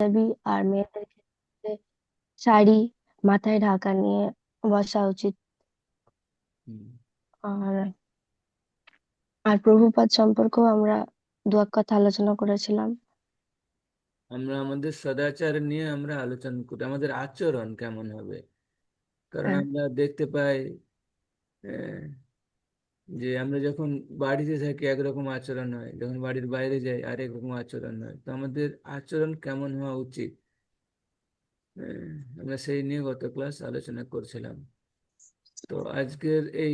পাঞ্জাবি, আর মেয়েদের ক্ষেত্রে শাড়ি, মাথায় ঢাকা নিয়ে বসা উচিত। হুম। আর আর প্রভুপাদ সম্পর্কেও আমরা দু এক কথা আলোচনা করেছিলাম। আমরা আমাদের সদাচার নিয়ে আমরা আলোচনা করি, আমাদের আচরণ কেমন হবে। কারণ হ্যাঁ। আমরা দেখতে পাই যে আমরা যখন বাড়িতে থাকি একরকম আচরণ হয়, যখন বাড়ির বাইরে যাই আরেক রকম আচরণ হয়। তো আমাদের আচরণ কেমন হওয়া উচিত, আমরা সেই নিয়ে গত ক্লাস আলোচনা করছিলাম। তো আজকের এই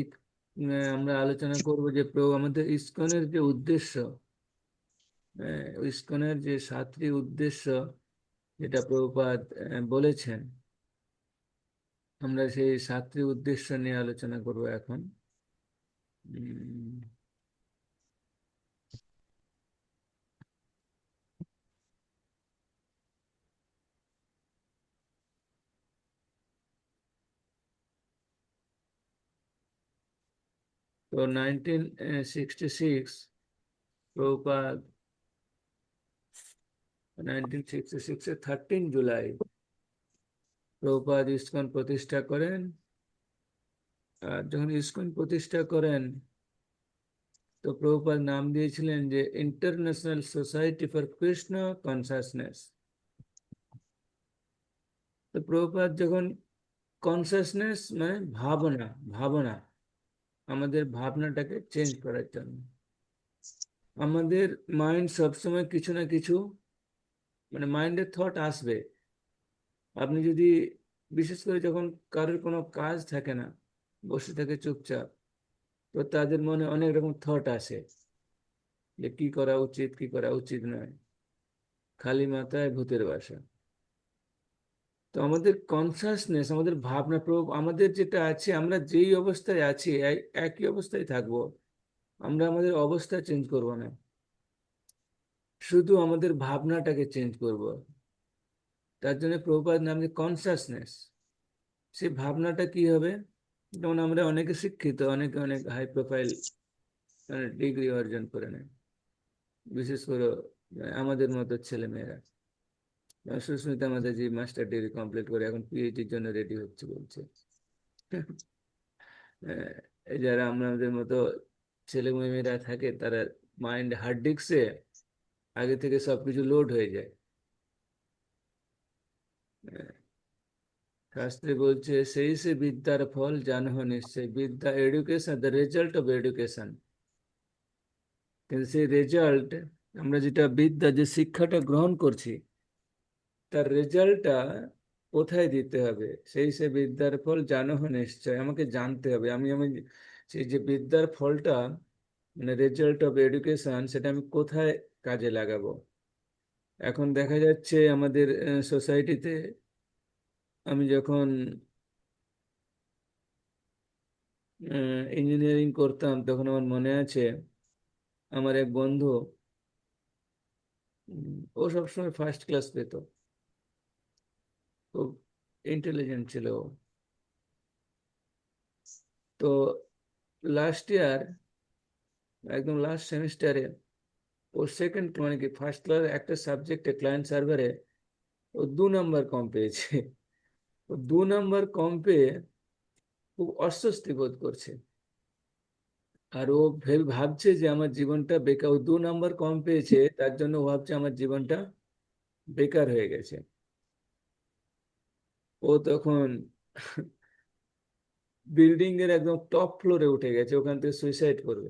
আমরা আলোচনা করব যে আমাদের ইসকনের যে উদ্দেশ্য, ইসকনের যে 7টি উদ্দেশ্য যেটা প্রভুপাদ বলেছেন, আমরা সেই 7টি উদ্দেশ্য নিয়ে আলোচনা করব এখন। উম, তো 1966 প্রভুপাদ 1966 13 জুলাই প্রভুপাদ ইসকন প্রতিষ্ঠা করেন। আর যখন ইসকন প্রতিষ্ঠা করেন তো প্রভুপাদ নাম দিয়েছিলেন যে international society for Krishna consciousness. তো প্রভুপাদ যখন কনসাসনেস মানে ভাবনা, ভাবনা, আমাদের ভাবনাটাকে চেঞ্জ করার জন্য, আমাদের মাইন্ড সবসময় কিছু না কিছু মানে মাইন্ডের থট আসবে। আপনি যদি বিশেষ করে যখন কারোর কোনো কাজ থাকে না, বসে থাকে চুপচাপ, তো তাদের মনে অনেক রকম থট আসে যে কি করা উচিত কি করা উচিত নয়, খালি মাথায় ভূতের বাসা। তো আমাদের কনসাসনেস, আমাদের ভাবনা আমাদের যেটা আছে, আমরা যেই অবস্থায় আছি একই অবস্থায় থাকবো। আমরা আমাদের অবস্থা চেঞ্জ করব না, শুধু আমাদের ভাবনাটাকে চেঞ্জ করব। তার জন্য প্রভুপাদ নাম যে কনসাসনেস। সেই ভাবনাটা কি হবে, যেমন আমরা অনেকে শিক্ষিত, অনেকে অনেক হাই প্রোফাইল ডিগ্রি অর্জন করে নেয়, বিশেষ করে আমাদের মতো ছেলে মেয়েরা। সুস্মিতা মাতাজি মাস্টার ডিগ্রি কমপ্লিট করে এখন পিএইচডির জন্য রেডি হচ্ছে বলছে। এই যারা আমাদের মতো ছেলে মেয়েরা থাকে, তারা মাইন্ড হার্ড ডিস্কে আগে থেকে সবকিছু লোড হয়ে যায়। শাস্ত্রে বলছে সেই সে বিদ্যার ফল জানো নিশ্চয়, বিদ্যা education, the result of education. কিন্তু সেই রেজাল্ট, আমরা যেটা বিদ্যা যে শিক্ষাটা গ্রহণ করছি, তার রেজাল্টটা কোথায় দিতে হবে, সেই সে বিদ্যার ফল জানো নিশ্চয়, আমাকে জানতে হবে। আমি আমি সেই যে বিদ্যার ফলটা মানে রেজাল্ট অফ এডুকেশন, সেটা আমি কোথায় কাজে লাগাবো। এখন দেখা যাচ্ছে আমাদের সোসাইটিতে, আমি যখন ইঞ্জিনিয়ারিং করতাম তখন আমার মনে আছে আমার এক বন্ধু, ও সবসময় ফার্স্ট ক্লাস পেত, খুব ইন্টেলিজেন্ট ছিল ও। তো লাস্ট ইয়ার, একদম লাস্ট সেমিস্টারে, ও সেকেন্ড মানে কি ফার্স্ট ক্লাস একটা সাবজেক্টে ক্লায়েন্ট সার্ভারে ও 2 নম্বর কম পেয়েছে। ও 2 নম্বর কম পেয়ে খুব অস্বস্তি বোধ করছে। আর ও ভেবে ভাবছে যে আমার জীবনটা বেকার, ও 2 নম্বর কম পেয়েছে তার জন্য ও ভাবছে আমার জীবনটা বেকার হয়ে গেছে। ও তখন বিল্ডিং এর একদম টপ ফ্লোরে উঠে গেছে, ওখান থেকে সুইসাইড করবে।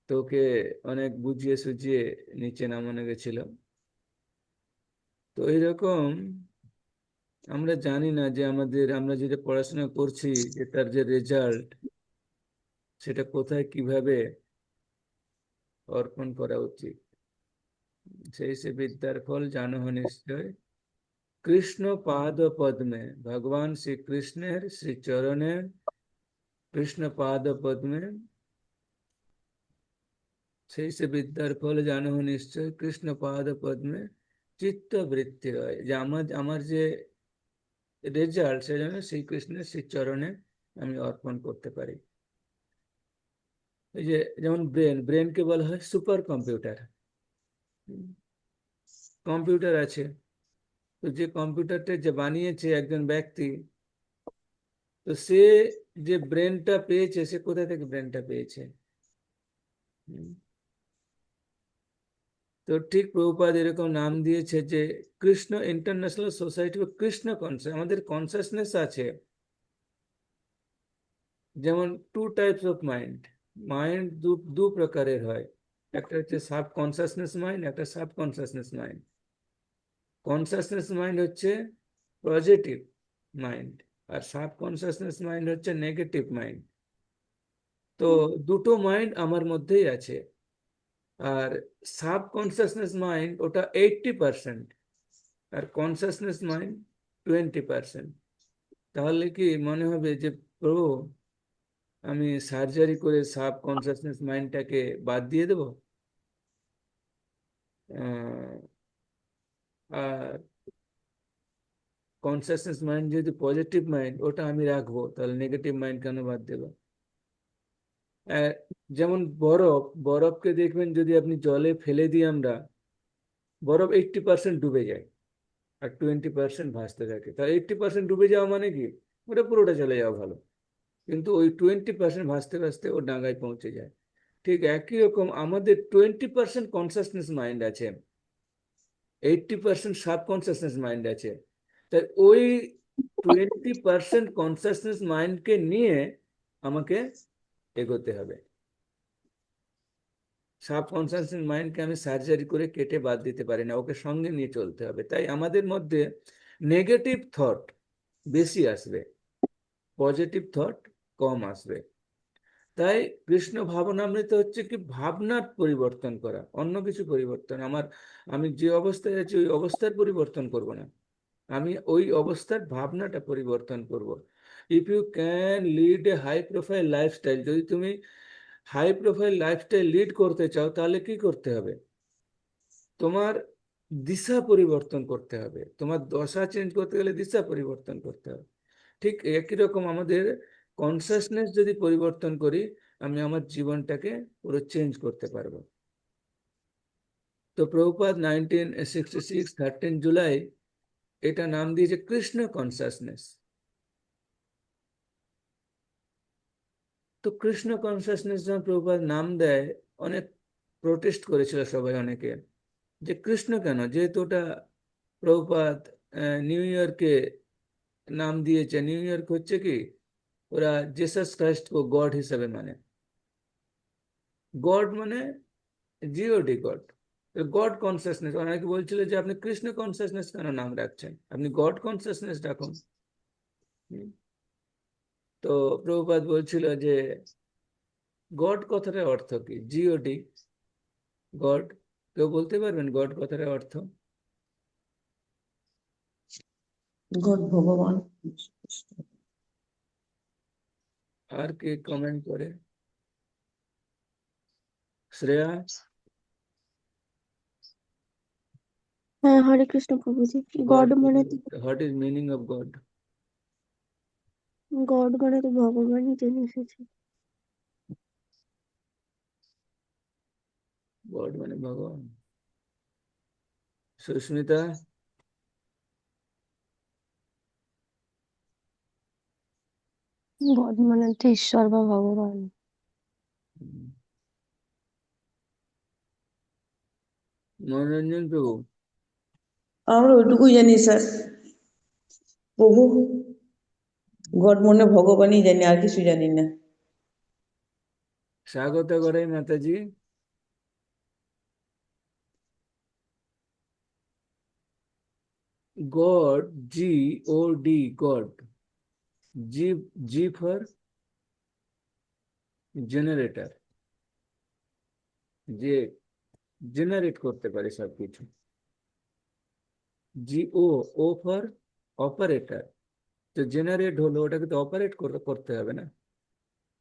তো ওকে অনেক বুঝিয়ে সুঝিয়ে নিচে নামানো গেছিল। তো এইরকম আমরা জানি না যে আমরা যেটা পড়াশোনা করছি, যে তার যে রেজাল্ট, সেটা কোথায় কিভাবে অর্পণ করা উচিত। সেই সে বিদ্যার ফল জানো নিশ্চয়, কৃষ্ণ পাদ পদ্মে, ভগবান শ্রী কৃষ্ণের শ্রী চরণে, কৃষ্ণ পাদ পদ্মে সেই সে বিদ্যার ফল জানো নিশ্চয়, কৃষ্ণ পাদ পদ্মে চিত্ত বৃত্তি রয়, যে আমার আমার যে রেজাল্ট, সে যেন শ্রীকৃষ্ণের শ্রী চরণে আমি অর্পণ করতে পারি। এই যে যেমন ব্রেনকে বলা হয় সুপার কম্পিউটার। কম্পিউটার আছে, তো যে কম্পিউটারটা যে বানিয়েছে একজন ব্যক্তি, তো সে যে ব্রেনটা পেয়েছে, সে কোথা থেকে ব্রেনটা পেয়েছে? হুম। তো ঠিক প্রভুপাদ এরকম নাম দিয়েছে যে Krishna international society of Krishna conscious, আমাদের কনসাসনেস আছে। যেমন two types of mind, mind দু দু প্রকারের হয়, একটা হচ্ছে সাব কনসাসনেস মাইন্ড, একটা sub consciousness mind. Consciousness mind হচ্ছে পজিটিভ মাইন্ড, আর সাব কনসাসনেস মাইন্ড হচ্ছে নেগেটিভ মাইন্ড। তো দুটো মাইন্ড আমার মধ্যেই আছে। আর সাব কনসাসনেস মাইন্ড ওটা 80%, আর কনসাসনেস মাইন্ড 20%। তাহলে কি মনে হবে যে প্রভু আমি সার্জারি করে সাব কনসাসনেস মাইন্ডটাকে বাদ দিয়ে দেবো, আর কনসাসনেস মাইন্ড যেহেতু পজিটিভ মাইন্ড ওটা আমি রাখবো, তাহলে নেগেটিভ মাইন্ড কেন বাদ দেবো? আহ, যেমন বরফ, বরফকে দেখবেন যদি আপনি জলে ফেলে দিই আমরা, বরফ 80% ডুবে যায় আর 20% ভাসতে থাকে। তাহলে 80% ডুবে যাওয়া মানে কি, ওটা পুরোটা চলে যাওয়া ভালো, কিন্তু ওই 20% ভাসতে ভাসতে ও ডাঙায় পৌঁছে যায়। ঠিক একই রকম আমাদের 20% কনসাসনেস মাইন্ড আছে, 80% সাবকনসিয়াসনেস মাইন্ড আছে। তাই ওই 20% কনসাসনেস মাইন্ডকে নিয়ে আমাকে এগোতে হবে। সাবকনসিয়াস মাইন্ডকে আমি সার্জারি করে কেটে বাদ দিতে পারি না, ওকে সঙ্গে নিয়ে চলতে হবে। তাই আমাদের মধ্যে নেগেটিভ থট বেশি আসবে, পজিটিভ থট কম আসবে। তাই কৃষ্ণ ভাবনামৃত হচ্ছে কি ভাবনার পরিবর্তন করা, অন্য কিছু পরিবর্তন। আমি যে অবস্থায় আছি ওই অবস্থার পরিবর্তন করব না, আমি ওই অবস্থার ভাবনাটা পরিবর্তন করব। If you can lead a high profile lifestyle, যদি তুমি হাই প্রোফাইল লাইফস্টাইল লিড করতে চাও, তাহলে কি করতে হবে? তোমার দিশা পরিবর্তন করতে হবে, তোমার দশা চেঞ্জ করতে গেলে দিশা পরিবর্তন করতে হবে। ঠিক একই রকম আমাদের কনসাসনেস যদি পরিবর্তন করি, আমি আমার জীবনটাকে পুরো চেঞ্জ করতে পারবো। তো প্রভুপাদ 1966 13 জুলাই এটা নাম দিয়েছে কৃষ্ণ কনসাসনেস। তো কৃষ্ণ কনসাসনেস যখন প্রভুপাদ নাম দেয়, অনেক প্রোটেস্ট করেছিল সবাই, অনেকে, যে কৃষ্ণ কেন, যেহেতু ওটা প্রভুপাদ নিউ ইয়র্কে নাম দিয়েছে। নিউ ইয়র্ক হচ্ছে কি, ওরা জেসাস খ্রাইস্টকে গড হিসাবে মানে, গড মানে জিওডি গড, গড কনসাসনেস। অনেকে বলছিল যে আপনি কৃষ্ণ কনসাসনেস কেন নাম রাখছেন, আপনি গড কনসাসনেস রাখুন। হুম। তো প্রভুপাদ বলছিল যে গড কথাটার অর্থ কি, জিওডি গড, কেউ বলতে পারবেন গড কথাটার অর্থ? গড ভগবান। আর কে কমেন্ট করে? শ্রেয়া? হ্যাঁ, হরে কৃষ্ণ প্রভুজি। গড, গড মানে তো, what is meaning of god? God মানে তো ভগবানই জেনে এসেছে। গড মানে ভগবান। সুস্মিতা? গড মানে তো ঈশ্বর বা ভগবান। হুম। মনোরঞ্জন প্রভু? আমরা ওইটুকুই জানি স্যার, প্রভু গড মনে ভগবানই জানি, আর কিছু জানি না। স্বাগত করে মাতাজি। God, GOD, God. G, G for generator, যে জেনারেট করতে পারে সবকিছু। GO, ও ফর অপারেটর, তো জেনারেট হলো, ওটাকে তো অপারেট করতে হবে না।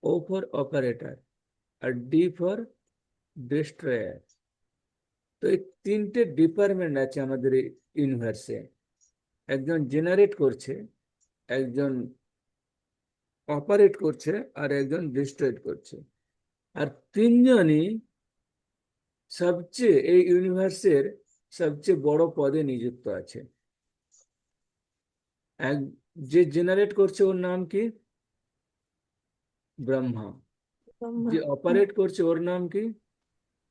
ও ফর অপারেটর, আর ডি ফর ডিস্ট্রয়ার। তো এই তিনটে ডিপার্টমেন্ট আছে আমাদের ইউনিভার্সে, একজন জেনারেট করছে, একজন অপারেট করছে, আর একজন ডিস্ট্রয়েড করছে। আর তিনজনই সবচেয়ে এই ইউনিভার্সের সবচেয়ে বড় পদে নিযুক্ত আছে। এক যে জেনারেট করছে ওর নাম কি? ব্রহ্মা। ব্রহ্মা। যে অপারেট করছে ওর নাম কি?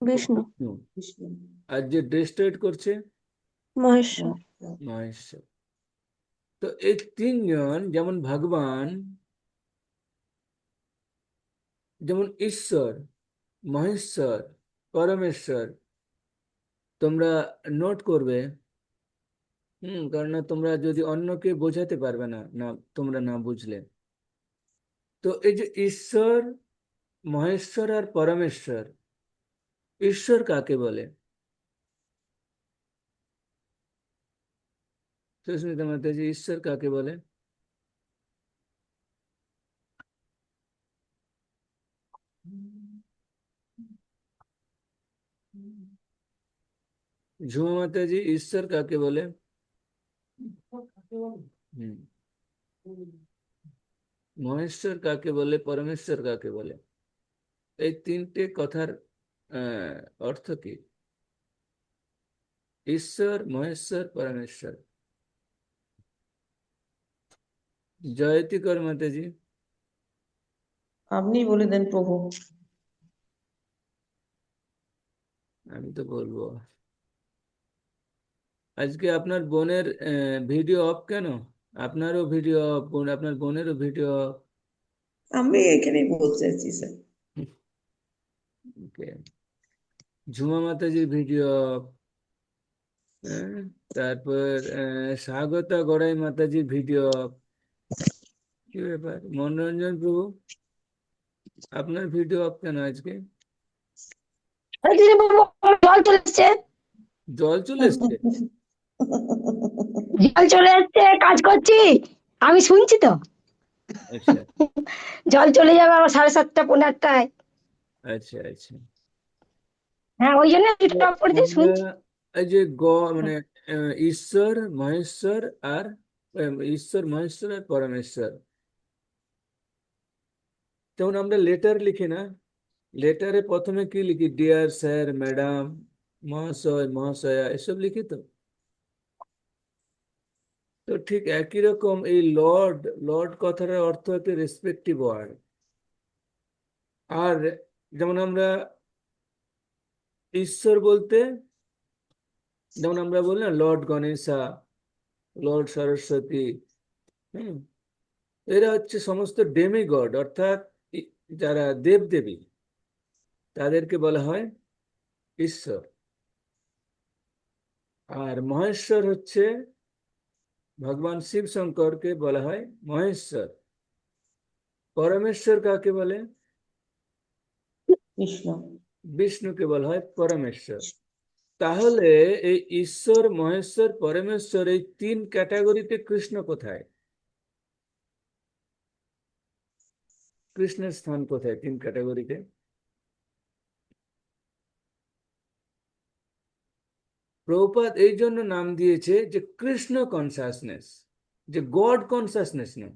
বিষ্ণু। বিষ্ণু। বিষ্ণু। আর যে ডিস্ট্রয়েট করছে? মহেশ্বর। মহেশ্বর। তো এই তিনজন যেমন ভগবান, যেমন ঈশ্বর, মহেশ্বর, পরমেশ্বর, তোমরা নোট করবে। কারণ তোমরা যদি অন্যকে বোঝাতে পারবে না, না তোমরা না বুঝলে। তো এই যে ঈশ্বর, মহেশ্বর আর পরমেশ্বর, ঈশ্বর কাকে বলে? সুস্মিতা মাতাজি, ঈশ্বর কাকে বলে? ঝুমা মাতাজি, ঈশ্বর কাকে বলে? হুম। মহেশ্বর কাকে বলে, পরমেশ্বর কাকে বলে? এই তিনটে কথার আহ, অর্থ কি? ঈশ্বর, মহেশ্বর, পরমেশ্বর। জয়তী কর মাতাজি। আপনিই বলে দেন প্রভু। আমি তো বলবো। আজকে আপনার বোনের ভিডিও অফ কেন? আপনারও ভিডিও অফ, আপনার বোনেরও ভিডিও অফ। আমি এখানেই বলতে চাইছি স্যার। ওকে। ঝুমা মাতাজির ভিডিও অফ। তারপর স্বাগতা গড়াই মাতাজির ভিডিও অফ। কি ব্যাপার মনোরঞ্জন প্রভু, আপনার ভিডিও অফ কেন আজকে? বাবু, আমার জল চলে এসছে। জল চলে এসছে? জল চলে এসছে, কাজ করছি, আমি শুনছি তো। আচ্ছা জল চলে যাবে আবার 7:30 পৌনে 8টায়। আচ্ছা আচ্ছা। হ্যাঁ, ওই জন্য তো দুটো অফ করে দিয়ে আমরা শুনছি। এই যে মানে ঈশ্বর, মহেশ্বর আর ঈশ্বর, মহেশ্বর আর পরমেশ্বর, যেমন আমরা লেটার লিখি না, লেটারে প্রথমে কি লিখি? ডিয়ার স্যার, ম্যাডাম, মহাশয়, মহাশয়া, এসব লিখি তো। তো ঠিক একই রকম এই লর্ড, লর্ড কথাটার অর্থ হচ্ছে রেসপেক্টিভ ওয়ার্ড। আর যেমন আমরা ঈশ্বর বলতে, যেমন আমরা বলি না লর্ড গণেশা, লর্ড সরস্বতী, হুম, এরা হচ্ছে সমস্ত ডেমিগড, অর্থাৎ যারা দেবদেবী, তাদেরকে বলা হয় ঈশ্বর। আর মহেশ্বর হচ্ছে ভগবান শিব শঙ্করকে বলা হয় মহেশ্বর। পরমেশ্বর কাকে বলে? কৃষ্ণ। বিষ্ণুকে বলা হয় পরমেশ্বর। তাহলে এই ঈশ্বর, মহেশ্বর, পরমেশ্বর, এই তিন ক্যাটাগরিতে কৃষ্ণ কোথায়? কৃষ্ণের স্থান কোথায় তিন ক্যাটাগরিতে? প্রভুপাদ এই জন্য নাম দিয়েছে যে কৃষ্ণ কনসাসনেস, যে গড কনসাসনেস না।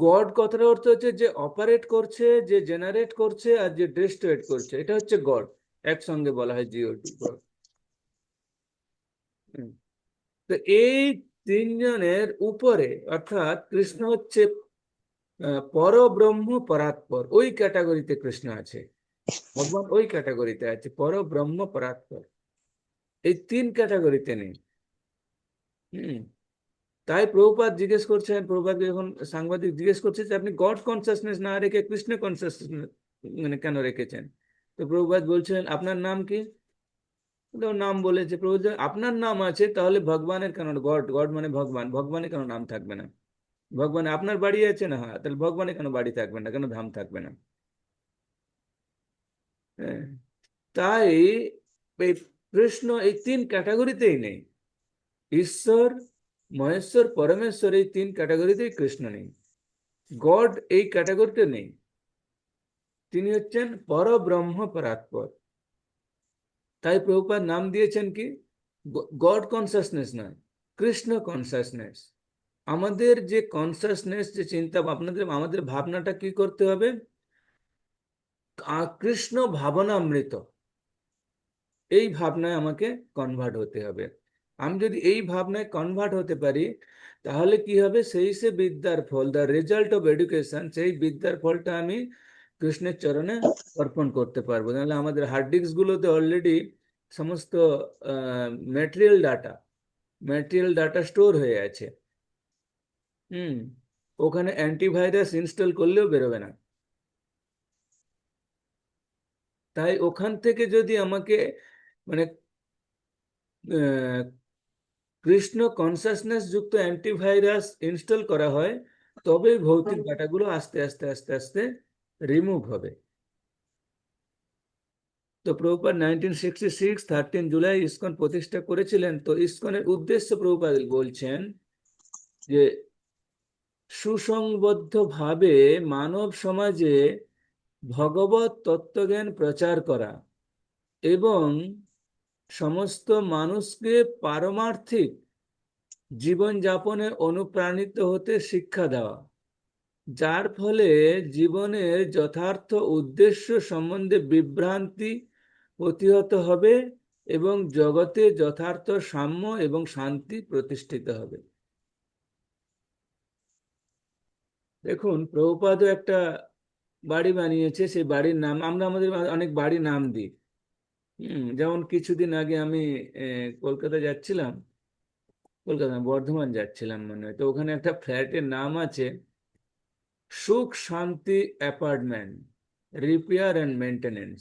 গড কথার অর্থ হচ্ছে যে অপারেট করছে, যে জেনারেট করছে, আর যে ডিস্ট্রয়েট করছে, এটা হচ্ছে গড। একসঙ্গে বলা হয় জিওটি, গড। তো এই তিনজনের উপরে, অর্থাৎ কৃষ্ণ হচ্ছে পরব্রহ্ম পরাৎপর, ওই ক্যাটাগরিতে কৃষ্ণ আছে। ভগবান ওই ক্যাটাগরিতে আছে, পরব্রহ্ম পরাৎপর। এই তিন ক্যাটাগরিতে নেই। হম। তাই প্রভুপাদ জিজ্ঞেস করছেন, প্রভুপাদ যখন সাংবাদিক জিজ্ঞেস করছে যে আপনি গড কনসাসনেস না রেখে কৃষ্ণ কনসাসনেস মানে কেন রেখেছেন, তো প্রভুপাদ বলছেন আপনার নাম কি? তো নাম বলেছে। প্রভু আপনার নাম আছে, তাহলে ভগবানের কেন, গড, গড মানে ভগবান, ভগবানের কেন নাম থাকবে না? ভগবান আপনার বাড়ি আছে না, হ্যাঁ, তাহলে ভগবানের কেন বাড়ি থাকবে না, কেন ধাম থাকবে না? হ্যাঁ। তাই এই কৃষ্ণ এই তিন ক্যাটাগরিতেই নেই। ঈশ্বর, মহেশ্বর, পরমেশ্বর, এই তিন ক্যাটাগরিতেই কৃষ্ণ নেই। গড এই ক্যাটাগরিতে নেই। তিনি হচ্ছেন পরব্রহ্ম পরাৎপর। তাই প্রভুপাদ নাম দিয়েছেন কি? গড কনসাসনেস নয়, কৃষ্ণ কনসাসনেস। আমাদের যে কনসাসনেস, যে চিন্তা, আপনাদের আমাদের ভাবনাটা কি করতে হবে? কৃষ্ণ ভাবনামৃত। এই ভাবনায় আমাকে কনভার্ট হতে হবে। আমি যদি এই ভাবনায় কনভার্ট হতে পারি, তাহলে কি হবে, সেই সে বিদ্যার ফল, দ্য রেজাল্ট অফ এডুকেশন, সেই বিদ্যার ফলটা আমি কৃষ্ণের চরণে অর্পণ করতে পারবো। নাহলে আমাদের হার্ড ডিস্ক গুলোতে অলরেডি সমস্ত ম্যাটেরিয়াল ডাটা স্টোর হয়ে আছে। হুম। ওখানে অ্যান্টিভাইরাস ইনস্টল করলেও বেরোবে না। তাই ওখান থেকে যদি আমাকে মানে কৃষ্ণ কনসাসনেস যুক্ত অ্যান্টিভাইরাস ইনস্টল করা হয়, তবে ভৌতিক ডাটাগুলো আস্তে আস্তে আস্তে আস্তে রিমুভ হবে। তো প্রভুপাদ 1966 13 জুলাই ইসকন প্রতিষ্ঠা করেছিলেন। তো ইসকনের উদ্দেশ্য প্রভুপাদ বলছেন যে সুসংবদ্ধ ভাবে মানব সমাজে ভগবত তত্ত্বজ্ঞান প্রচার করা এবং সমস্ত মানুষকে পারমার্থিক জীবনযাপনে অনুপ্রাণিত হতে শিক্ষা দেওয়া, যার ফলে জীবনের যথার্থ উদ্দেশ্য সম্বন্ধে বিভ্রান্তি প্রতিহত হবে এবং জগতে যথার্থ সাম্য এবং শান্তি প্রতিষ্ঠিত হবে। দেখুন, প্রভুপাদও একটা বাড়ি বানিয়েছে, সেই বাড়ির নাম আমরা আমাদের অনেক বাড়ির নাম দিই। যেমন কিছুদিন আগে আমি কলকাতা যাচ্ছিলাম, কলকাতা না, বর্ধমান যাচ্ছিলাম মনে হয়। তো ওখানে একটা ফ্ল্যাটের নাম আছে সুখ শান্তি অ্যাপার্টমেন্ট, রিপেয়ার অ্যান্ড মেনটেনেন্স।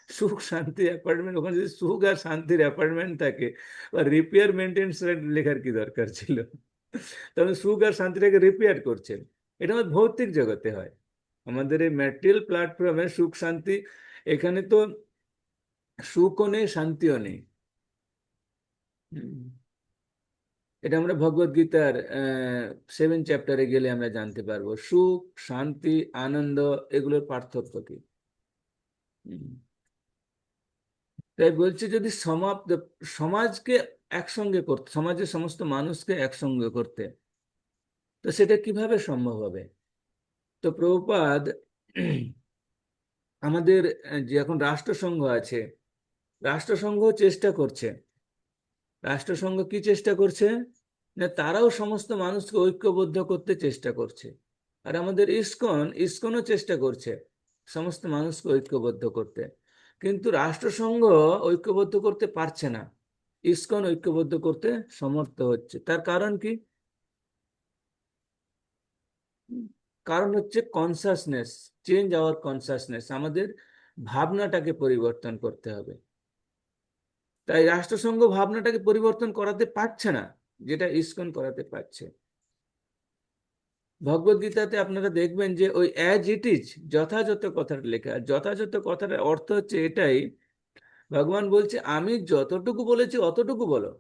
সুখ শান্তি অ্যাপার্টমেন্ট, ওখানে যদি সুখ আর শান্তির অ্যাপার্টমেন্ট থাকে, বা রিপেয়ার মেনটেন্স লেখার কি দরকার ছিল? তবে সুখ আর শান্তিটাকে রিপেয়ার করছেন। এটা আমাদের ভৌতিক জগতে হয়। আমাদের এই ম্যাটেরিয়াল প্ল্যাটফর্মে সুখ শান্তি, এখানে তো সুখও নেই, শান্তিও নেই। হুম। এটা আমরা ভগবদ গীতার 7 চ্যাপ্টারে গেলে আমরা জানতে পারবো সুখ, শান্তি, আনন্দ এগুলোর পার্থক্য কি। হুম। তাই বলছি, যদি সমাজকে একসঙ্গে করতে, সমাজের সমস্ত মানুষকে একসঙ্গে করতে, তো সেটা কিভাবে সম্ভব হবে? তো প্রভুপাদ আমাদের যে এখন রাষ্ট্রসংঘ আছে, রাষ্ট্রসংঘ চেষ্টা করছে। রাষ্ট্রসংঘ কি চেষ্টা করছে? না, তারাও সমস্ত মানুষকে ঐক্যবদ্ধ করতে চেষ্টা করছে। আর আমাদের ইসকনও চেষ্টা করছে সমস্ত মানুষকে ঐক্যবদ্ধ করতে। কিন্তু রাষ্ট্রসংঘ ঐক্যবদ্ধ করতে পারছে না, ইসকন ঐক্যবদ্ধ করতে সমর্থ হচ্ছে। তার কারণ কি? কারণ হচ্ছে কনসাসনেস, চেঞ্জ আওয়ার কনসাসনেস। আমাদের ভাবনাটাকে পরিবর্তন করতে হবে। তাই রাষ্ট্রসংঘ ভাবনাটাকে পরিবর্তন করাতে পারছে না, যেটা ইসকন করাতে পারছে। ভগবদ গীতাতে আপনারা দেখবেন যে ওই অ্যাজ ইট ইজ, যথাযথ কথাটা লেখা। যথাযথ কথাটার অর্থ হচ্ছে এটাই, ভগবান বলছে আমি যতটুকু বলেছি অতটুকু বলো,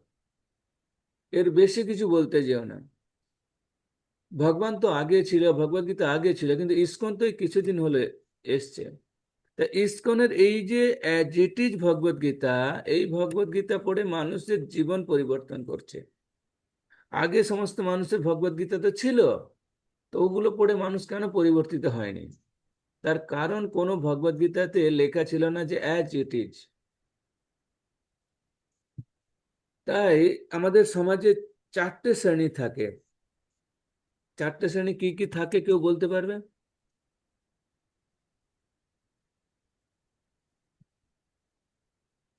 এর বেশি কিছু বলতে যেও না। ভগবান তো আগে ছিল, ভগবদ গীতা আগে ছিল, কিন্তু ইসকন তো এই কিছুদিন হলে এসছে। তা ইসকনের এই যে অ্যাজ ইট ইজ ভগবদ গীতা, এই ভগবদ গীতা পড়ে মানুষের জীবন পরিবর্তন করছে। আগে সমস্ত মানুষের ভগবদ গীতা তো ছিল, তো ওগুলো পড়ে মানুষ কেন পরিবর্তিত হয়নি? তার কারণ কোনো ভগবদ গীতাতে লেখা ছিল না যে অ্যাজ ইট ইজ। তাই আমাদের সমাজে 4টে শ্রেণী থাকে। 4টে শ্রেণী কি কি থাকে কেউ বলতে পারবে?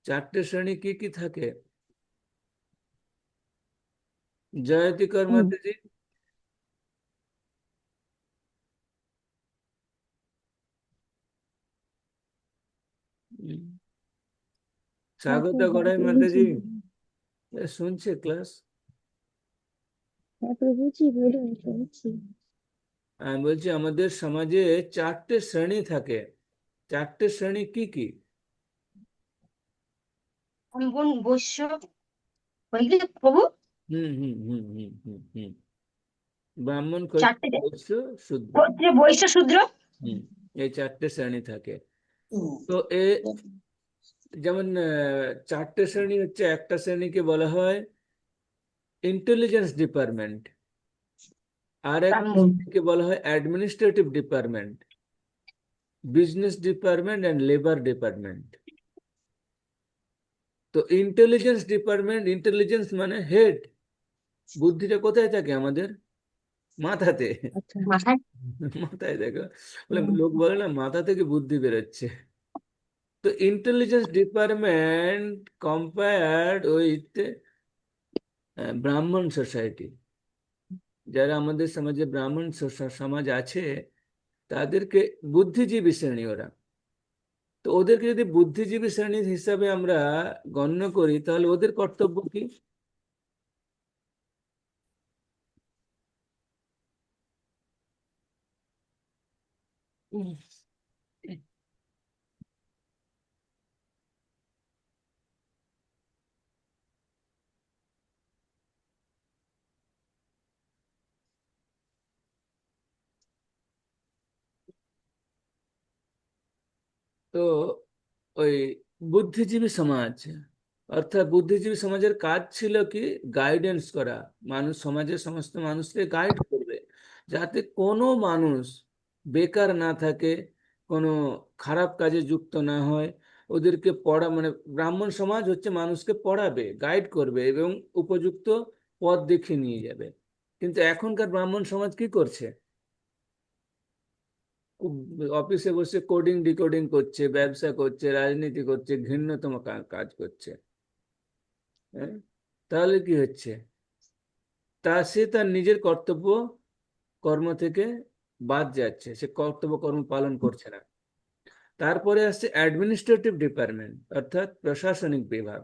4টে শ্রেণী কি কি থাকে? জয়তী কর মাতাজি। হুম। স্বাগত গড়াই প্রভুজি, মাতাজি। শুনছে ক্লাস? হ্যাঁ প্রভুজি বলুন, শুনছি। আমি বলছি আমাদের সমাজে 4টে শ্রেণী থাকে। 4টে শ্রেণী কি কি? ব্রাহ্মণ, বৈশ্য, বললি প্রভু? হুম হুম হুম হুম হুম হুম। ব্রাহ্মণ, ক্ষত্রিয়, চারটে বৈশ্য, শূদ্র। ক্ষত্রিয়, বৈশ্য, শূদ্র। হুম। এই 4টে শ্রেণী থাকে। তো যেমন 4টে শ্রেণী হচ্ছে, একটা শ্রেণীকে বলা হয় ইন্টেলিজেন্স ডিপার্টমেন্ট, আর একটা ব্রাহ্মণ। শ্রেণীকে বলা হয় administrative department, business department and labour department. তো ইন্টেলিজেন্স ডিপার্টমেন্ট, ইন্টেলিজেন্স মানে হেড, বুদ্ধিটা কোথায় থাকে আমাদের? মাথাতে। আচ্ছা। মাথায় দেখো, বলে লোক বলে না মাথা থেকে বুদ্ধি বেরোচ্ছে। তো ইন্টেলিজেন্স ডিপার্টমেন্ট কম্পেয়ার্ড উইথ ব্রাহ্মণ সোসাইটি, যারা আমাদের সমাজে ব্রাহ্মণ সমাজ আছে তাদেরকে বুদ্ধিজীবী শ্রেণী ওরা। তো ওদেরকে যদি বুদ্ধিজীবী শ্রেণী হিসাবে আমরা গণ্য করি, তাহলে ওদের কর্তব্য কি? তো ওই বুদ্ধিজীবী সমাজ, অর্থাৎ বুদ্ধিজীবী সমাজের কাজ ছিল কি? গাইডেন্স করা, মানুষ, সমাজের সমস্ত মানুষকে গাইড করবে, যাতে কোনো মানুষ বেকার না থাকে, কোনো খারাপ কাজে যুক্ত না হয়। ওদেরকে পড়া, মানে ব্রাহ্মণ সমাজ হচ্ছে মানুষকে পড়াবে, গাইড করবে এবং উপযুক্ত পথ দেখিয়ে নিয়ে যাবে। কিন্তু এখনকার ব্রাহ্মণ সমাজ কি করছে? অফিসে বসে কোডিং ডিকোডিং করছে, ব্যবসা করছে, রাজনীতি করছে, ঘৃণ্যতম কাজ করছে। হ্যাঁ? তাহলে কি হচ্ছে? সে তার নিজের কর্তব্য কর্ম থেকে বাদ যাচ্ছে, সে কর্তব্য কর্ম পালন করছে না। তারপরে আসছে অ্যাডমিনিস্ট্রেটিভ ডিপার্টমেন্ট, অর্থাৎ প্রশাসনিক বিভাগ।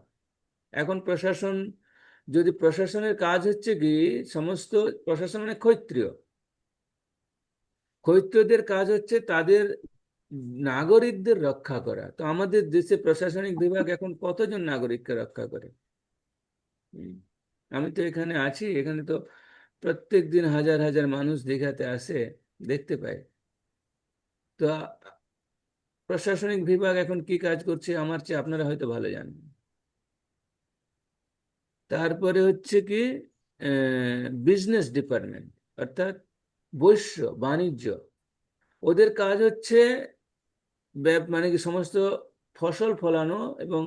এখন প্রশাসন, যদি প্রশাসনের কাজ হচ্ছে কি, সমস্ত প্রশাসন মানে ক্ষত্রিয়, ক্ষত্রিয়দের কাজ হচ্ছে তাদের নাগরিকদের রক্ষা করা। তো আমাদের দেশে প্রশাসনিক বিভাগ এখন কতজন নাগরিককে রক্ষা করে? হুম। আমি তো এখানে আছি, এখানে তো প্রত্যেক দিন হাজার হাজার মানুষ দীঘাতে আসে, দেখতে পাই। তো প্রশাসনিক বিভাগ এখন কি কাজ করছে আমার চেয়ে আপনারা হয়তো ভালো জানেন। তারপরে হচ্ছে কি বিজনেস ডিপার্টমেন্ট, অর্থাৎ বৈশ্য বাণিজ্য। ওদের কাজ হচ্ছে মানে কি সমস্ত ফসল ফলানো এবং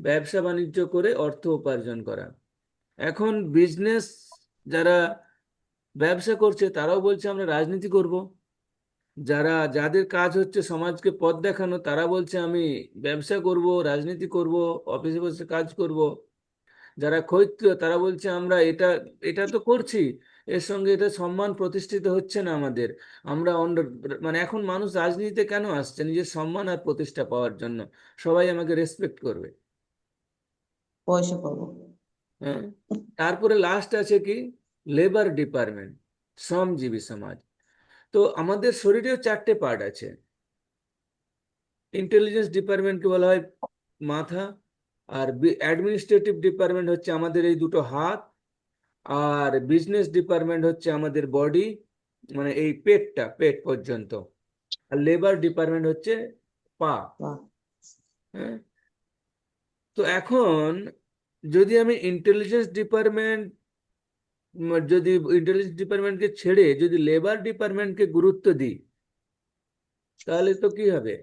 ব্যবসা বাণিজ্য করে অর্থ উপার্জন করা। এখন বিজনেস, যারা ব্যবসা করছে তারাও বলছে আমরা রাজনীতি করব, যাদের কাজ হচ্ছে সমাজকে পথ দেখানো তারা বলছে আমি ব্যবসা করব, রাজনীতি করব, অফিসে বসে কাজ করব। যারা ক্ষত্রিয় তারা বলছে আমরা এটা এটা তো করছি, এর সঙ্গে এটা সম্মান প্রতিষ্ঠিত হচ্ছে না আমাদের, আমরা অন্য, মানে এখন মানুষ রাজনীতিতে কেন আসছে? নিজের সম্মান আর প্রতিষ্ঠা পাওয়ার জন্য, সবাই আমাকে রেসপেক্ট করবে। পয়সা পাবো। হ্যাঁ। তারপরে লাস্ট আছে কি? লেবার ডিপার্টমেন্ট, শ্রমজীবী সমাজ। তো আমাদের শরীরেও চারটে পার্ট আছে। ইন্টেলিজেন্স ডিপার্টমেন্টকে বলা হয় মাথা, আর অ্যাডমিনিস্ট্রেটিভ ডিপার্টমেন্ট হচ্ছে আমাদের এই দুটো হাত, আর বিজনেস ডিপার্টমেন্ট হচ্ছে আমাদের বডি, মানে এই পেট পর্যন্ত, আর লেবার ডিপার্টমেন্ট হচ্ছে পা। বাহ। হ্যাঁ। তো এখন যদি আমি ইন্টেলিজেন্স ডিপার্টমেন্ট, যদি ইন্টেলিজেন্স ডিপার্টমেন্টকে ছেড়ে যদি লেবার ডিপার্টমেন্টকে গুরুত্ব দিই, তাহলে তো কি হবে?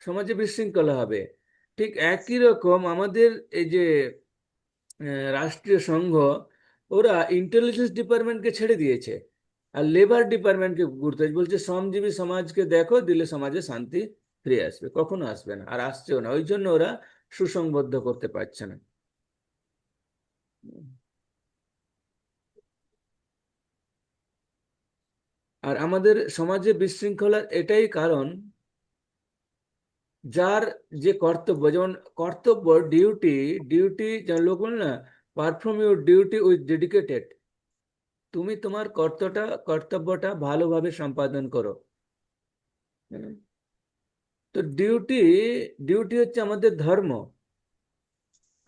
সমাজে বিশৃঙ্খলা হবে। ঠিক একই রকম আমাদের এই যে রাষ্ট্রীয় সংঘ, ওরা ইন্টেলিজেন্স ডিপার্টমেন্টকে ছেড়ে দিয়েছে আর লেবার ডিপার্টমেন্টকে গুরুত্ব দিয়েছে। বলছে শ্রমজীবী সমাজকে দেখো, দিলে সমাজে শান্তি ফিরে আসবে। কখনো আসবে না, আর আসছেও না, ওই জন্য ওরা সুসংবদ্ধ করতে পারছে না। আর আমাদের সমাজে বিশৃঙ্খলার এটাই কারণ, যার যে কর্তব্য, যেমন কর্তব্য, ডিউটি, ডিউটি লোক বলে না, perform your duty with dedicated. তুমি তোমার কর্তব্যটা ভালোভাবে সম্পাদন করো। হুম। তো ডিউটি, ডিউটি হচ্ছে আমাদের ধর্ম।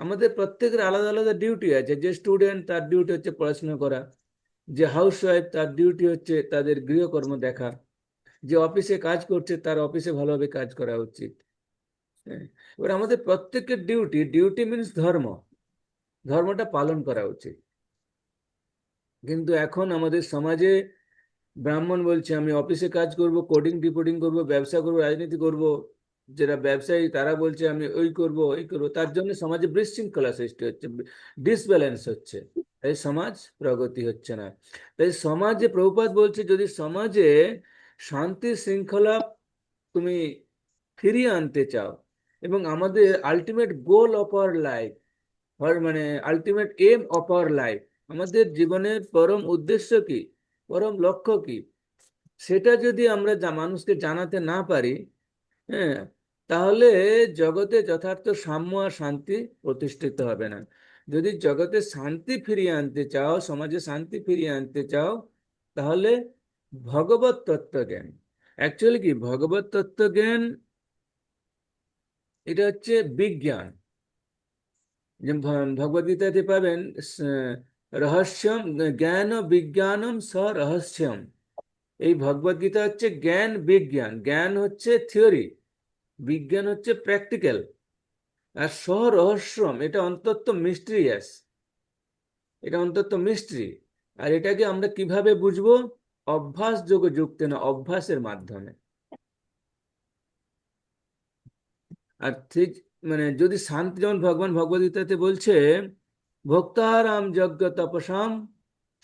আমাদের প্রত্যেকের আলাদা আলাদা ডিউটি আছে। যে স্টুডেন্ট তার ডিউটি হচ্ছে পড়াশোনা করা, যে হাউসওয়াইফ তার ডিউটি হচ্ছে তাদের গৃহকর্ম দেখা, যে অফিসে কাজ করছে তার অফিসে ভালোভাবে কাজ করা উচিত। হ্যাঁ। এবার আমাদের প্রত্যেকের ডিউটি, ডিউটি মিনস ধর্ম, ধর্মটা পালন করা উচিত। কিন্তু এখন আমাদের সমাজে ব্রাহ্মণ বলছে আমি অফিসে কাজ করব, কোডিং ডিকোডিং করব, ব্যবসা করব, রাজনীতি করব, যারা ব্যবসায়ী তারা বলছে আমি ওই করব ওই করব, তার জন্য সমাজে বিশৃঙ্খলা সৃষ্টি হচ্ছে, ডিসব্যালেন্স হচ্ছে, তাই সমাজ প্রগতি হচ্ছে না। তাই সমাজে প্রভুপাদ বলছে যদি সমাজে শান্তি শৃঙ্খলা তুমি ফিরিয়ে আনতে চাও, এবং আমাদের ultimate goal of our life, মানে ultimate aim of our life, আমাদের জীবনের পরম উদ্দেশ্য কি, পরম লক্ষ্য কি, সেটা যদি আমরা মানুষকে জানাতে না পারি, হ্যাঁ, তাহলে জগতে যথার্থ সাম্য আর শান্তি প্রতিষ্ঠিত হবে না। যদি জগতে শান্তি ফিরিয়ে আনতে চাও, সমাজে শান্তি ফিরিয়ে আনতে চাও, তাহলে ভগবত তত্ত্বজ্ঞান, অ্যাকচুয়ালি কি ভগবত তত্ত্বজ্ঞান, এটা হচ্ছে বিজ্ঞান। যে ভগবদ্গীতাতে পাবেন রহস্যম জ্ঞান বিজ্ঞানম স রহস্যম। এই ভগবদ্গীতা হচ্ছে জ্ঞান বিজ্ঞান, জ্ঞান হচ্ছে থিওরি, বিজ্ঞান হচ্ছে প্র্যাকটিক্যাল, আর সহরহস্যম এটা অন্তত মিস্ট্রিয়াস, এটা অন্তত মিস্ট্রি। আর এটাকে আমরা কিভাবে বুঝবো? অভ্যাস যোগ যুক্ত না, অভ্যাসের মাধ্যমে। আর ঠিক মানে যদি শান্তি, যেমন ভগবান ভগবদ্গীতাতে বলছে ভোক্তারাম যজ্ঞ তপসাম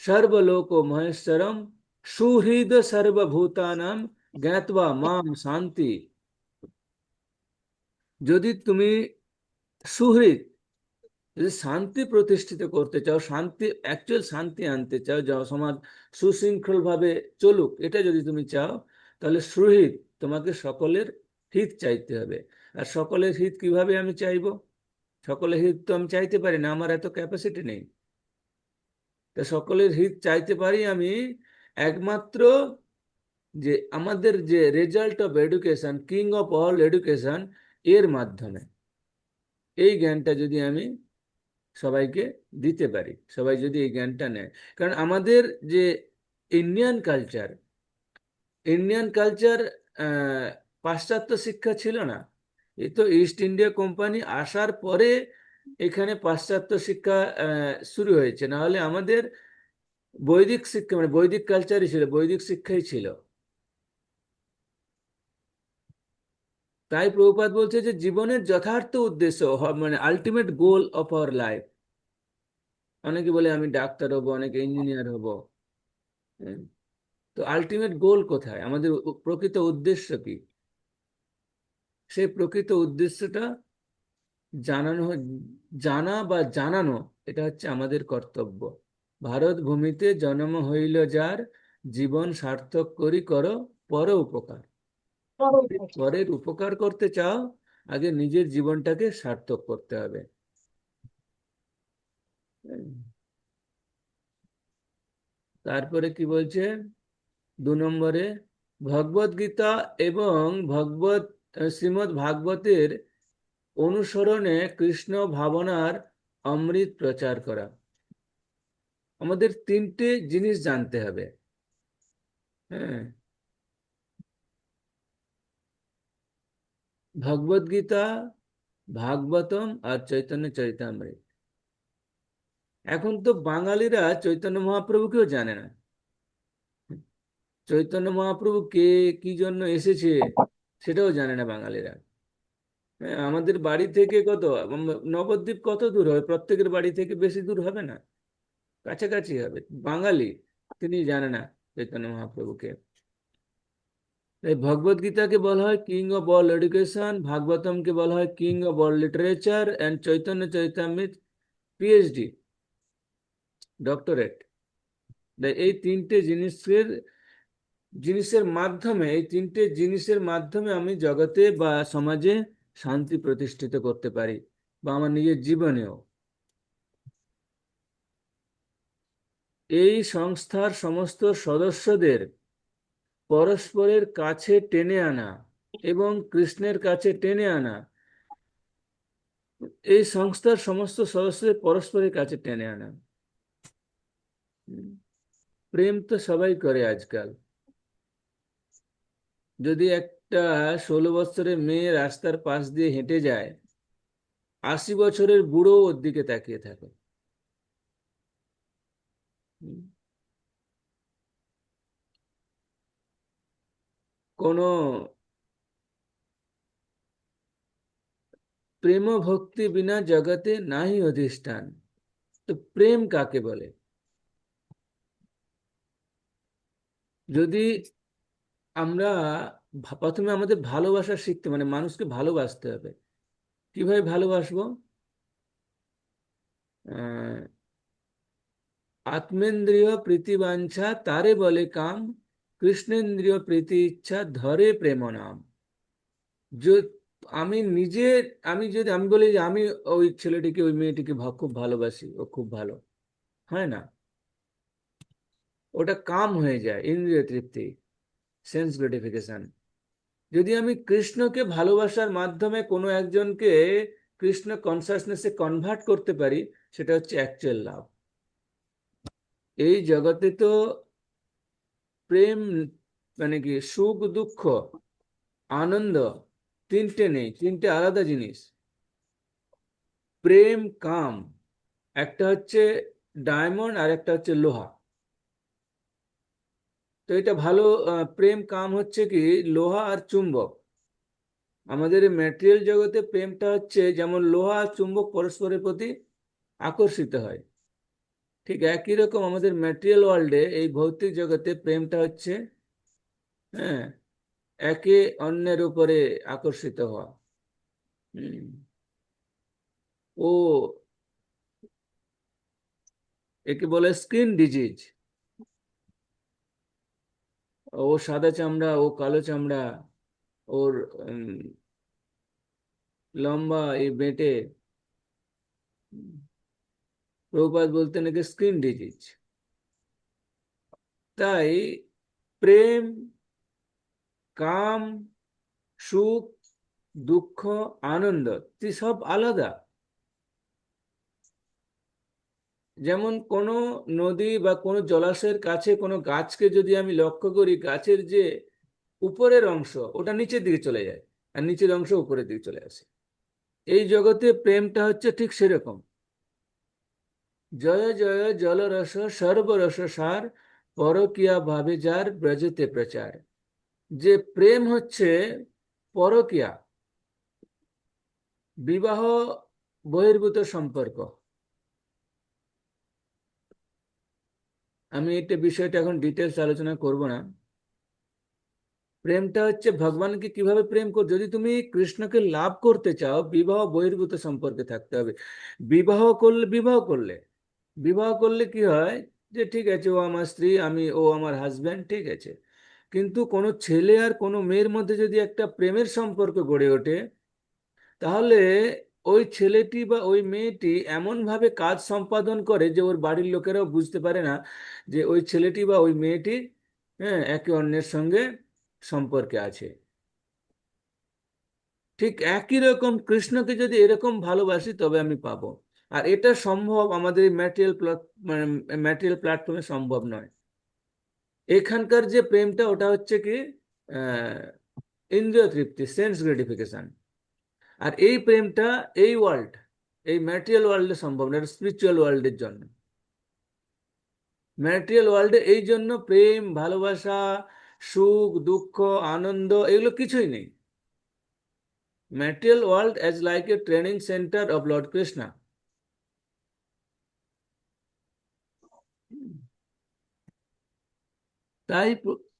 সর্বলোক মহেশ্বরম সুহৃদ সর্বভূতানাম জ্ঞাত্বা মাম শান্তি। যদি তুমি সুহৃদ, যদি শান্তি প্রতিষ্ঠিত করতে চাও, শান্তি অ্যাকচুয়াল শান্তি আনতে চাও, যা সমাজ সুশৃঙ্খল ভাবে চলুক, এটা যদি তুমি চাও, তাহলে সুহিত, তোমাকে সকলের হিত চাইতে হবে। আর সকলের হিত কিভাবে আমি চাইবো? সকলের হিত তো আমি চাইতে পারি না, আমার এত ক্যাপাসিটি নেই। তা সকলের হিত চাইতে পারি আমি একমাত্র যে আমাদের যে result of education, king of all education, এর মাধ্যমে। এই জ্ঞানটা যদি আমি সবাইকে দিতে পারি, সবাই যদি এই জ্ঞানটা নেয়। কারণ আমাদের যে ইন্ডিয়ান কালচার, ইন্ডিয়ান কালচার পাশ্চাত্য শিক্ষা ছিল না। এই তো ইস্ট ইন্ডিয়া কোম্পানি আসার পরে এখানে পাশ্চাত্য শিক্ষা শুরু হয়েছে, না হলে আমাদের বৈদিক শিক্ষা, মানে বৈদিক কালচারই ছিল, বৈদিক শিক্ষাই ছিল। তাই প্রভুপাদ বলছে যে জীবনের যথার্থ উদ্দেশ্য, মানে ultimate goal of our life. অনেকে বলে আমি ডাক্তার হব, অনেকে ইঞ্জিনিয়ার হব, হ্যাঁ, তো আলটিমেট গোল কোথায়, আমাদের প্রকৃত উদ্দেশ্য কি? সেই প্রকৃত উদ্দেশ্যটা জানানো, জানা বা জানানো, এটা হচ্ছে আমাদের কর্তব্য। ভারত ভূমিতে জন্ম হইল যার, জীবন সার্থক করি করো পর উপকার। পরের উপকার করতে চাও, আগে নিজের জীবনটাকে সার্থক করতে হবে। তারপরে কি বলছে 2 নম্বরে, ভগবদ গীতা এবং শ্রীমদ্ ভাগবতের অনুসরণে কৃষ্ণ ভাবনার অমৃত প্রচার করা। আমাদের 3টে জিনিস জানতে হবে, হ্যাঁ, ভগবদ গীতা, ভাগবতম আর চৈতন্য চরিতামৃত। এখন তো বাঙালিরা চৈতন্য মহাপ্রভুকেও জানে না। চৈতন্য মহাপ্রভু কে, কি জন্য এসেছে, সেটাও জানে না বাঙালিরা। হ্যাঁ, আমাদের বাড়ি থেকে কত, নবদ্বীপ কত দূর হবে? প্রত্যেকের বাড়ি থেকে বেশি দূর হবে না, কাছাকাছি হবে। বাঙালি, তিনি জানে না চৈতন্য মহাপ্রভুকে। তাই ভগবত গীতাকে বলা হয় কিং অফ অল এডুকেশন, ভাগবতমকে বলা হয় king of all literature, and Chaitanya Charitamrita PhD, doctorate. এই 3টে জিনিসের মাধ্যমে, এই 3টে জিনিসের মাধ্যমে আমি জগতে বা সমাজে শান্তি প্রতিষ্ঠিত করতে পারি, বা আমার নিজের জীবনেও। এই সংস্থার সমস্ত সদস্যদের পরস্পরের কাছে টেনে আনা এবং কৃষ্ণের কাছে টেনে আনা, এই সংস্থার সমস্ত সদস্যদের পরস্পরের কাছে টেনে আনা। প্রেম তো সবাই করে আজকাল। যদি একটা 16 বছরের মেয়ে রাস্তার পাশ দিয়ে হেঁটে যায়, 80 বছরের বুড়ো ওর দিকে তাকিয়ে থাকে। কোনো প্রেম ভক্তি বিনা জগতে নাহি অধিষ্ঠান। তো প্রেম কাকে বলে? যদি আমরা প্রথমে আমাদের ভালোবাসা শিখতে, মানে মানুষকে ভালোবাসতে হবে। কিভাবে ভালোবাসবো? আহ আত্মেন্দ্রিয় প্রীতিবাঞ্ছা তারে বলে কাম, কৃষ্ণেন্দ্রিয় প্রীতি ইচ্ছা ধরে প্রেম নাম। যে- আমি নিজে, আমি বলি যে আমি ওই ছেলেটিকে ওই মেয়েটিকে খুব ভালোবাসি, ও খুব ভালো, হয় না? ওটা কাম হয়ে যায়, ইন্দ্রিয় তৃপ্তি, সেন্স গ্রেটিফিকেশন। যদি আমি কৃষ্ণকে ভালোবাসার মাধ্যমে কোনো একজনকে কৃষ্ণ কনসাসনেসে কনভার্ট করতে পারি, সেটা হচ্ছে অ্যাকচুয়াল লাভ। এই জগতে তো প্রেম মানে কি, সুখ দুঃখ আনন্দ তিনটে নেই, তিনটে আলাদা জিনিস। প্রেম কাম, একটা হচ্ছে ডায়মন্ড আর একটা হচ্ছে লোহা। তো এটা ভালো, প্রেম কাম হচ্ছে কি লোহা আর চুম্বক। আমাদের ম্যাটেরিয়াল জগতে প্রেমটা হচ্ছে যেমন লোহা আর চুম্বক পরস্পরের প্রতি আকর্ষিত হয়, ঠিক একই রকম আমাদের ম্যাটেরিয়াল ওয়ার্ল্ডে, এই ভৌতিক জগতে প্রেমটা হচ্ছে, হ্যাঁ, একে অন্যের উপরে আকর্ষিত হওয়া। হুম। ও একে বলে স্কিন ডিজিজ। ও সাদা চামড়া, ও কালো চামড়া, ওর উম, লম্বা এই বেঁটে। প্রভুপাদ বলতেন একে স্কিন ডিজিজ। তাই প্রেম, কাম, সুখ, দুঃখ, আনন্দ সব আলাদা। যেমন কোনো নদী বা কোনো জলাশয়ের কাছে কোনো গাছকে যদি আমি লক্ষ্য করি, গাছের যে উপরের অংশ ওটা নিচের দিকে চলে যায়, আর নিচের অংশ উপরের দিকে চলে আসে। এই জগতে প্রেমটা হচ্ছে ঠিক সেরকম। জয় জয় জলরস সর্বরস সার, পরকীয়া ভাবে যার ব্রজেতে প্রচার। যে প্রেম হচ্ছে পরকীয়া, বিবাহ বহির্ভূত সম্পর্ক। আমি এটা বিষয়টা এখন ডিটেলস আলোচনা করব না। প্রেমটা হচ্ছে ভগবানকে কিভাবে প্রেম কর, যদি তুমি কৃষ্ণকে লাভ করতে চাও, বিবাহ বহির্ভূত সম্পর্কে থাকতে হবে। বিবাহ করলে কি হয়, যে ঠিক আছে ও আমার স্ত্রী, ও আমার হাজবেন্ড, ঠিক আছে। কিন্তু কোনো ছেলে আর কোনো মেয়ের মধ্যে যদি একটা প্রেমের সম্পর্ক গড়ে ওঠে, তাহলে ওই ছেলেটি বা ওই মেয়েটি এমন ভাবে কাজ সম্পাদন করে যে ওর বাড়ির লোকেরাও বুঝতে পারে না যে ওই ছেলেটি বা ওই মেয়েটি, হ্যাঁ, একে অন্যের সঙ্গে সম্পর্কে আছে। ঠিক একই রকম কৃষ্ণকে যদি এরকম ভালোবাসি তবে আমি পাবো। আর এটা সম্ভব আমাদের মানে ম্যাটেরিয়াল প্ল্যাটফর্মে সম্ভব নয়। এখানকার যে প্রেমটা ওটা হচ্ছে কি আহ ইন্দ্রিয় তৃপ্তি, সেন্স গ্রেটিফিকেশন। আর এই প্রেমটা এই ওয়ার্ল্ড, এই ম্যাটেরিয়াল ওয়ার্ল্ডে সম্ভব না, স্পিরিচুয়াল ওয়ার্ল্ডের জন্য। ম্যাটেরিয়াল ওয়ার্ল্ডে এই জন্য প্রেম ভালোবাসা সুখ দুঃখ আনন্দ এগুলো কিছুই নেই। Material world as like a training centre of Lord Krishna. তাই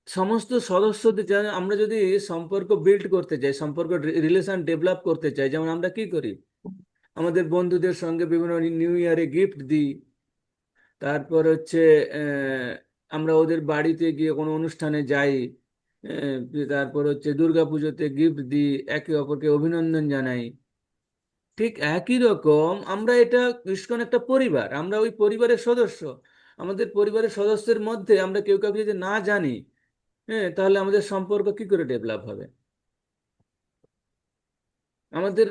সমস্ত সদস্যদের আমরা যদি সম্পর্ক বিল্ড করতে চাই, সম্পর্ক রিলেশন ডেভেলপ করতে চাই, যেমন আমরা কি করি, আমাদের বন্ধুদের সঙ্গে বিভিন্ন নিউ ইয়ারে গিফট দিই। তারপর হচ্ছে আহ, আমরা ওদের বাড়িতে গিয়ে কোনো অনুষ্ঠানে যাই। তারপর হচ্ছে দুর্গাপুজোতে গিফট দিই, একে অপরকে অভিনন্দন জানাই। ঠিক একই রকম আমরা এটা, ইস্কন একটা পরিবার, আমরা ওই পরিবারের সদস্য। আমাদের পরিবারের সদস্যের মধ্যে আমরা কেউ কাউকে যদি না জানি, হ্যাঁ, তাহলে আমাদের সম্পর্ক কি করে ডেভেলপ হবে? আমাদের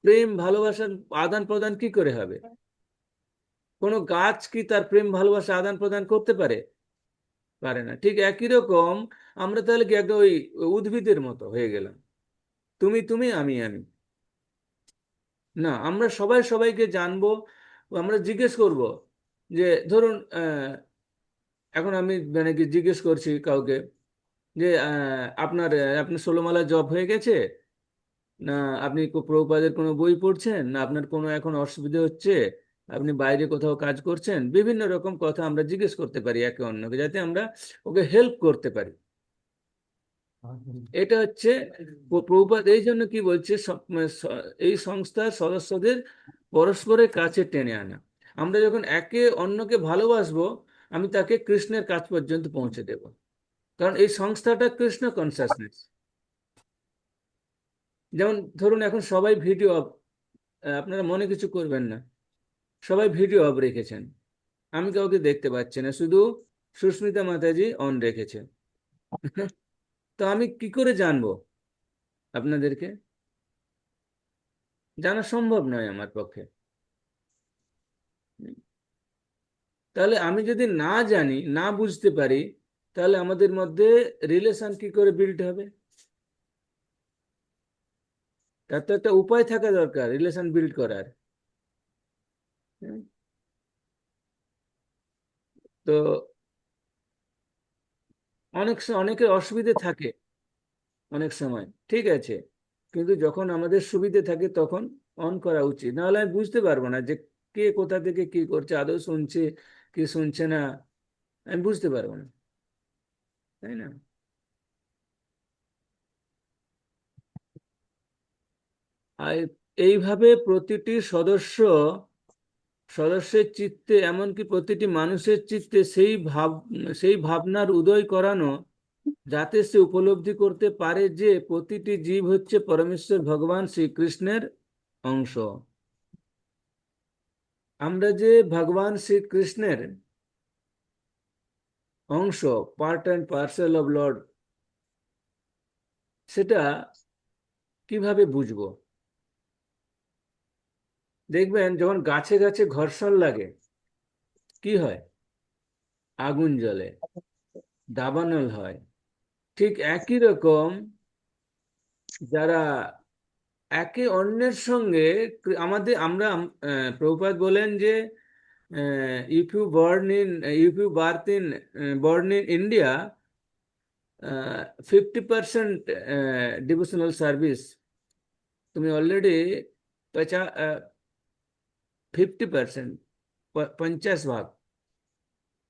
প্রেম ভালোবাসার আদান প্রদান কি করে হবে? কোনো গাছ কি তার প্রেম ভালোবাসা আদান প্রদান করতে পারে? পারে না। ঠিক একই রকম আমরা তাহলে কি একটা ওই উদ্ভিদের মতো হয়ে গেলাম, তুমি তুমি আমি আমি। না, আমরা সবাই সবাইকে জানবো। আমরা জিজ্ঞেস করব যে ধরুন এখন আমি মানে কি জিজ্ঞেস করছি কাউকে যে আপনার 16 মালা জপ হয়ে গেছে? না আপনি প্রভুপাদের কোনো বই পড়ছেন, না আপনার কোনো এখন অসুবিধা হচ্ছে, আপনি বাইরে কোথাও কাজ করছেন, বিভিন্ন রকম কথা আমরা জিজ্ঞেস করতে পারি একে অন্যকে, যাতে আমরা ওকে হেল্প করতে পারি। এটা হচ্ছে প্রভুপাদ এই জন্য কি বলছে, এই সংস্থার সদস্যদের পরস্পরের কাছে টেনে আনা। আমরা যখন একে অন্যকে ভালোবাসবো, আমি তাকে কৃষ্ণের কাছ পর্যন্ত পৌঁছে দেব। কারণ এই সংস্থাটা কৃষ্ণ কনসাসনেস। যেমন ধরুন এখন সবাই ভিডিও, আপনারা মনে কিছু করবেন না, সবাই ভিডিও অফ রেখেছেন, আমি কাউকে দেখতে পাচ্ছি না, শুধু সুস্মিতা মাতাজি অন রেখেছে। তো আমি কি করে জানবো আপনাদেরকে? জানা সম্ভব নয় আমার পক্ষে। তাহলে আমি যদি না জানি, না বুঝতে পারি, তাহলে আমাদের মধ্যে রিলেশন কি করে বিল্ড হবে? তার তো একটা উপায় থাকা দরকার রিলেশন বিল্ড করার। হুম, তো অনেকের অসুবিধে থাকে অনেক সময়, ঠিক আছে, কিন্তু যখন আমাদের সুবিধে থাকে তখন অন করা উচিত, নাহলে আমি বুঝতে পারবো না যে কে কোথা থেকে কি করছে, আদৌ শুনছে কি শুনছে না, আমি বুঝতে পারবো না, তাই না? আর এইভাবে প্রতিটি সদস্যের চিত্তে, এমনকি প্রতিটি মানুষের চিত্তে সেই ভাবনার উদয় করানো, যাতে সে উপলব্ধি করতে পারে যে প্রতিটি জীব হচ্ছে পরমেশ্বর ভগবান শ্রীকৃষ্ণের অংশ। আমরা যে ভগবান শ্রীকৃষ্ণের অংশ, part and parcel of Lord, সেটা কিভাবে বুঝবো? দেখবেন যখন গাছে গাছে ঘর্ষণ লাগে, কি হয়? আগুন জ্বলে, দাবানল হয়। ঠিক একই রকম যারা একে অন্যের সঙ্গে প্রভুপাদ বলেন যে if you if you born in India, 50% devotional service, তুমি অলরেডি 50%, 50 ভাগ,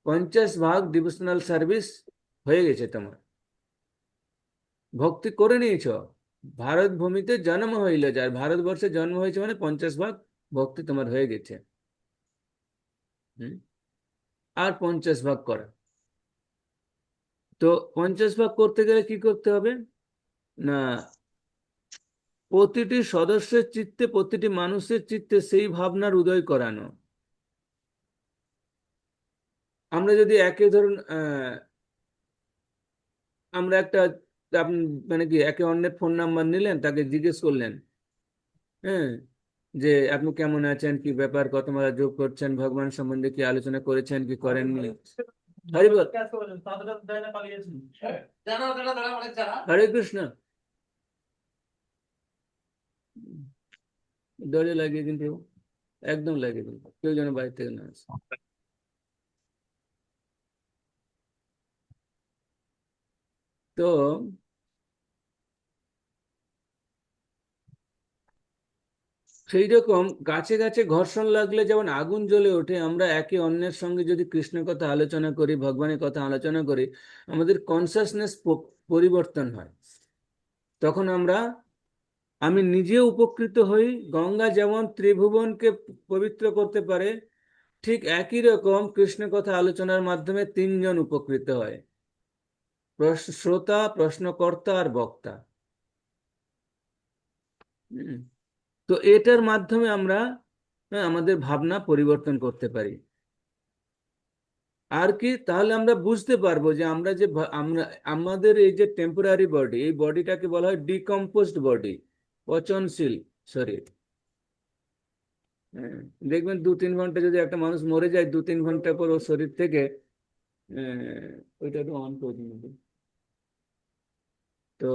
50 ভাগ ডিভোশনাল সার্ভিস হয়ে গেছে তোমার, ভক্তি করে নিয়েছ। ভারত ভূমিতে জন্ম হইল যার, ভারতবর্ষে জন্ম হয়েছে মানে 50 ভাগ ভক্তি তোমার হয়ে গেছে। হুম, আর 50 ভাগ করা। তো 50 ভাগ করতে গেলে কি করতে হবে না, প্রতিটি সদস্যের চিত্তে, প্রতিটি মানুষের চিত্তে সেই ভাবনার উদয় করানো। আমরা যদি একে ধরুন আমরা একটা, আপনি মানে কি একে অন্যের ফোন নাম্বার নিলেন, তাকে জিজ্ঞেস করলেন, হ্যাঁ, যে আপনি কেমন আছেন, কি ব্যাপার, কত মালা যোগ করছেন, ভগবান সম্বন্ধে কি আলোচনা করেছেন কি করেননি। হরি বল, হরে কৃষ্ণ। দৌড়ে লাগিয়ে দিন প্রভু, একদম লাগিয়ে দিন, কেউ যেন বাইরে থেকে না আসে। তো সেই রকম গাছে গাছে ঘর্ষণ লাগলে যেমন আগুন জ্বলে ওঠে, আমরা একে অন্যের সঙ্গে যদি কৃষ্ণের কথা আলোচনা করি, ভগবানের কথা আলোচনা করি, আমাদের কনসাসনেস পরিবর্তন হয়। তখন আমি নিজে উপকৃত হই। গঙ্গা যেমন ত্রিভুবনকে পবিত্র করতে পারে, ঠিক একই রকম কৃষ্ণ কথা আলোচনার মাধ্যমে তিনজন উপকৃত হয়, শ্রোতা, প্রশ্নকর্তা আর বক্তা। হুম, তো এটার মাধ্যমে আমরা আমাদের ভাবনা পরিবর্তন করতে পারি। আর কি, তাহলে আমরা বুঝতে পারবো যে আমাদের এই যে টেম্পোরারি বডি, এই বডিটাকে বলা হয় ডিকম্পোজড বডি, পচনশীল শরীর। হ্যাঁ, দেখবেন 2-3 ঘন্টা যদি একটা মানুষ মরে যায়, 2-3 ঘন্টা পর ওর শরীর থেকে ওইটা একটু অন করে দিন একটু। তো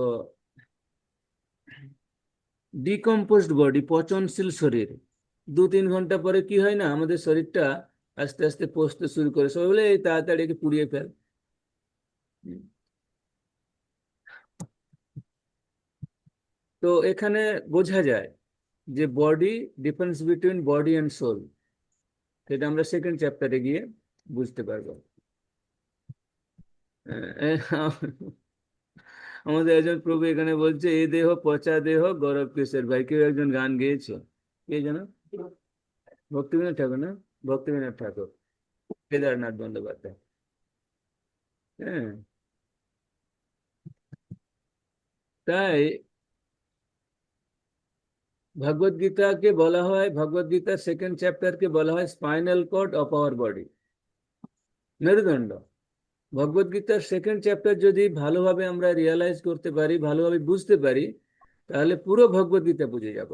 ডিকম্পোজড বডি, পচনশীল শরীর, 2-3 ঘন্টা পরে কি হয় না, আমাদের শরীরটা আস্তে আস্তে পচতে শুরু করে, সবাই বলে এই তাড়াতাড়ি একে পুড়িয়ে ফেল। হুম। তো এখানে বোঝা যায় যে body, difference between body and soul, সেটা আমরা সেকেন্ড চ্যাপ্টারে গিয়ে বুঝতে পারবো। আমাদের একজন প্রভু এখানে বলছে, এ দেহ পচা দেহ গৌরব কিসের ভাই। কেউ একজন গান গেয়েছে, কে যেন, ভক্তিবিনোদ ঠাকুর না, ভক্তিবিনোদ ঠাকুর, কেদারনাথ বন্দ্যোপাধ্যায়। হ্যাঁ, তাই ভগবদ গীতাকে বলা হয়, ভগবদ গীতার সেকেন্ড চ্যাপ্টারকে বলা হয় spinal cord of our body, মেরুদণ্ড। ভগবদ গীতার সেকেন্ড চ্যাপ্টার যদি ভালোভাবে আমরা রিয়ালাইজ করতে পারি, ভালোভাবে বুঝতে পারি, তাহলে পুরো ভগবদ গীতা বুঝে যাব।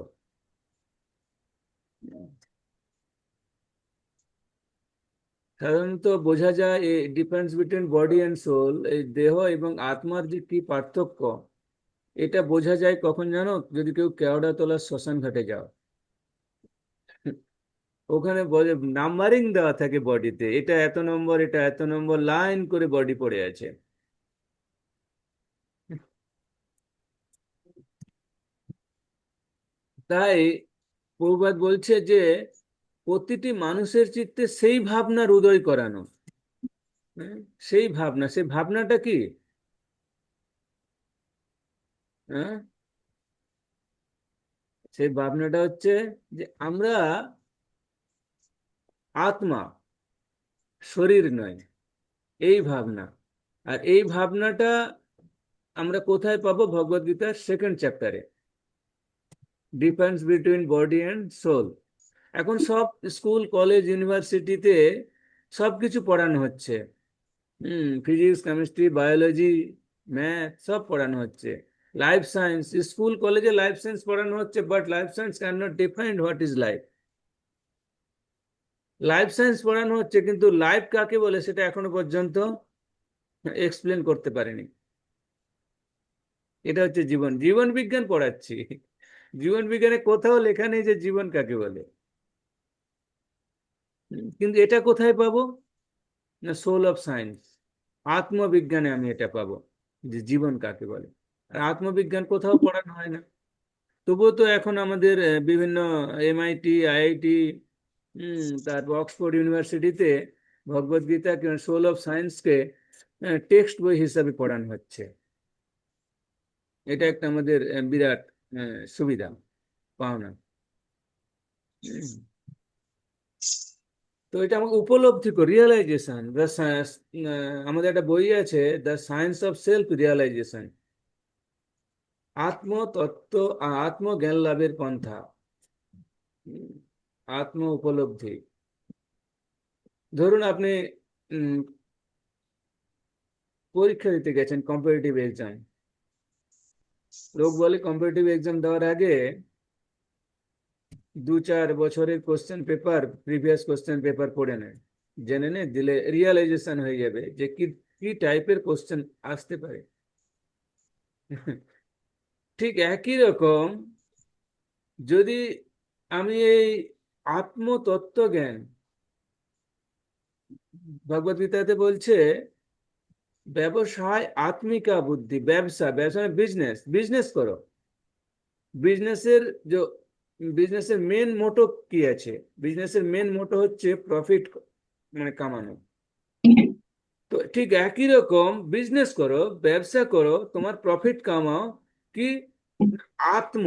সাধারণত বোঝা যায় এই difference between body and soul, এই দেহ এবং আত্মার যে কি পার্থক্য, এটা বোঝা যায় কখন জানো, যদি কেউ কেওড়াতলার শ্মশান ঘাটে যাও। ওখানে বলে নাম্বারিং দেওয়া থাকে বডিতে, এটা এত নম্বর, এটা এত নম্বর, লাইন করে বডি পড়ে আছে। তাই প্রভুপাদ বলছে যে প্রতিটি মানুষের চিত্তে সেই ভাবনার উদয় করানো। হ্যাঁ, সেই ভাবনা, সেই ভাবনাটা কি? হ্যাঁ, সেই ভাবনাটা হচ্ছে যে আমরা আত্মা, শরীর নয়, এই ভাবনা। আর এই ভাবনাটা আমরা কোথায় পাবো? ভগবদ গীতার সেকেন্ড চ্যাপ্টারে, difference between body and soul. এখন সব স্কুল, কলেজ, ইউনিভার্সিটিতে সবকিছু পড়ানো হচ্ছে। ফিজিক্স, কেমিস্ট্রি, বায়োলজি, ম্যাথ সব পড়ানো হচ্ছে। লাইফ সায়েন্স, স্কুল কলেজে লাইফ সায়েন্স পড়ানো হচ্ছে, but life science can not define what is life. Life science পড়ানো হচ্ছে, কিন্তু লাইফ কাকে বলে সেটা এখনো পর্যন্ত এক্সপ্লেন করতে পারেনি। এটা হচ্ছে জীবন, জীবন বিজ্ঞান পড়াচ্ছি, জীবন বিজ্ঞানে কোথাও লেখা নেই যে জীবন কাকে বলে। কিন্তু এটা কোথায় পাবো? না, সোল অফ সায়েন্স, আত্মবিজ্ঞানে আমি এটা পাবো যে জীবন কাকে বলে। আর আত্মবিজ্ঞান কোথাও পড়ানো হয় না। তবুও তো এখন আমাদের বিভিন্ন MIT, IIT, তারপর অক্সফোর্ড ইউনিভার্সিটিতে ভগবদ গীতা, সোল অফ সায়েন্সকে টেক্সট বই হিসাবে পড়ানো হচ্ছে। এটা একটা আমাদের বিরাট সুবিধা, পাওনা। হুম। তো এটা আমাকে উপলব্ধি করি, রিয়েলাইজেশন। আমাদের একটা বই আছে, the science of self realization, আত্মতত্ত্ব, আত্মজ্ঞান লাভের পন্থা, উম, আত্ম উপলব্ধি। ধরুন আপনি উম, পরীক্ষা দিতে গেছেন, কম্পিটিটিভ এক্সাম। লোক বলে কম্পিটিটিভ এক্সাম দেওয়ার আগে 2-4 বছরের question paper, previous question paper পড়ে নেয়, জেনে নে, দিলে রিয়েলাইজেশন হয়ে যাবে যে কি কি টাইপের কোশ্চেন আসতে পারে। ঠিক একই রকম, যদি আমি এই আত্মতত্ত্ব জ্ঞান, ভগবদ গীতাতে বলছে ব্যবসায় আত্মিকা বুদ্ধি, ব্যবসা, ব্যবসা বিজনেস, বিজনেস করো। বিজনেসের যে বিজনেসের মেন মোটো কি আছে? বিজনেসের মেন মোটো হচ্ছে প্রফিট, মানে কামানো। তো ঠিক একই রকম বিজনেস করো, ব্যবসা করো, তোমার প্রফিট কামাও, কি আত্ম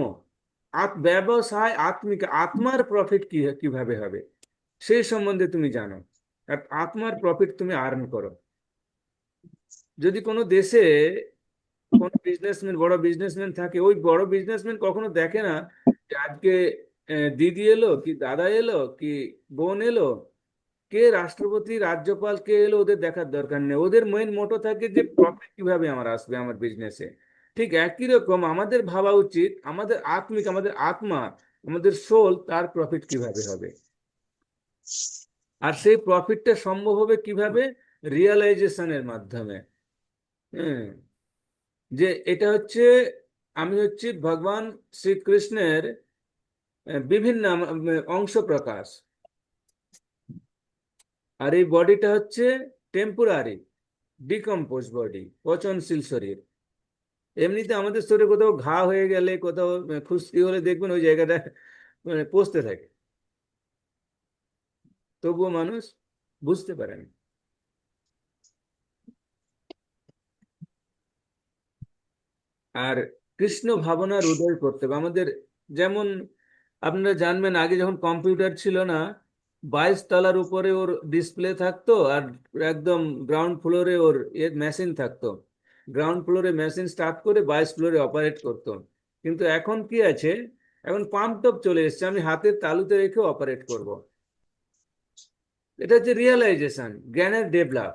ব্যবসায় আত্মিকা, আত্মার প্রফিট কি কিভাবে হবে সেই সম্বন্ধে তুমি জানো, আর আত্মার প্রফিট তুমি আর্ন করো। যদি কোনো দেশে কোনো বিজনেসম্যান, বড় বিজনেসম্যান থাকে, ওই বড় বিজনেসম্যান কখনো দেখে না যে আজকে দিদি এলো কি দাদা এলো কি বোন এলো, কে রাষ্ট্রপতি, রাজ্যপাল কে এলো, ওদের দেখার দরকার নেই। ওদের মেইন মোটো থাকে যে প্রফিট কিভাবে আমার আসবে আমার বিজনেসে। ঠিক একই রকম আমাদের ভাবা উচিত, আমাদের আত্মিক, আমাদের আত্মা, আমাদের সোল, তার প্রফিট কিভাবে হবে। আর সেই প্রফিটটা সম্ভব হবে কিভাবে? রিয়েলাইজেশনের মাধ্যমে। হ্যাঁ, যে এটা হচ্ছে, আমি হচ্ছি ভগবান শ্রীকৃষ্ণের বিভিন্ন অংশ প্রকাশ, আর এই বডিটা হচ্ছে টেম্পোরারি, ডিকম্পোজ বডি, পচনশীল শরীর। এমনিতে আমাদের শরীরে কোথাও ঘা হয়ে গেলে, কোথাও খুশকি হলে দেখবেন ওই জায়গাটা মানে পচতে থাকে, তবুও মানুষ বুঝতে পারে না। আর কৃষ্ণ ভাবনার উদয় করতে হবে আমাদের। যেমন আপনারা জানবেন, আগে যখন কম্পিউটার ছিল না, 22 তলার উপরে ওর ডিসপ্লে থাকতো, আর একদম গ্রাউন্ড ফ্লোরে ওর মেশিন থাকতো। গ্রাউন্ড ফ্লোরে মেশিন স্টার্ট করে 22 ফ্লোরে অপারেট করতো। কিন্তু এখন কি আছে, এখন পাম্প টপ চলে এসেছে, আমি হাতের তালুতে রেখে অপারেট করব। এটা হচ্ছে রিয়েলাইজেশন, জ্ঞানের ডেভেলপ।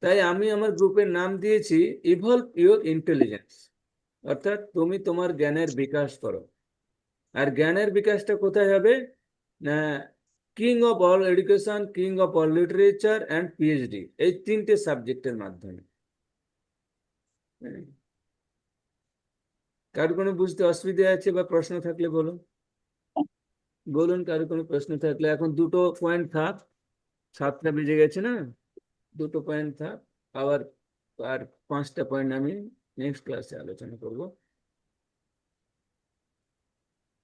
তাই আমি আমার গ্রুপের নাম দিয়েছি ইভলভ ইউর ইন্টেলিজেন্স, অর্থাৎ তুমি তোমার জ্ঞানের বিকাশ করো। আর জ্ঞানের বিকাশটা কোথায় হবে? না, king of all education, king of all literature and PhD, এই 3টে সাবজেক্টের মাধ্যমে। হ্যাঁ। কারো কোনো বুঝতে অসুবিধা আছে বা প্রশ্ন থাকলে বলুন, বলুন কারো কোনো প্রশ্ন থাকলে। এখন 2টো পয়েন্ট থাক, 7টা বেজে গেছে না, 2টো পয়েন্ট থাক। আবার আর 5টা পয়েন্ট আমি নেক্সট ক্লাসে আলোচনা করব।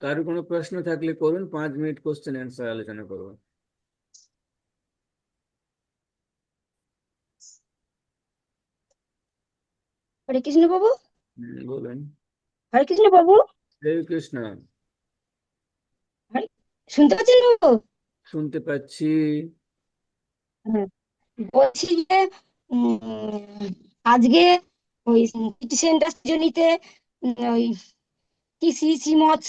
কারো কোনো প্রশ্ন থাকলে করুন, 5 মিনিট কোশ্চেন অ্যান্সার আলোচনা করবো। হরে কৃষ্ণ বাবু। বলুন। হরে কৃষ্ণ বাবু। হরে কৃষ্ণ। হরে, শুনতে পাচ্ছেন বাবু? শুনতে পাচ্ছি। হ্যাঁ, বলছি যে উম, আজকে ওই সিটি সেন্টার সৃজনীতে ওই কি শ্রী শ্রীমৎ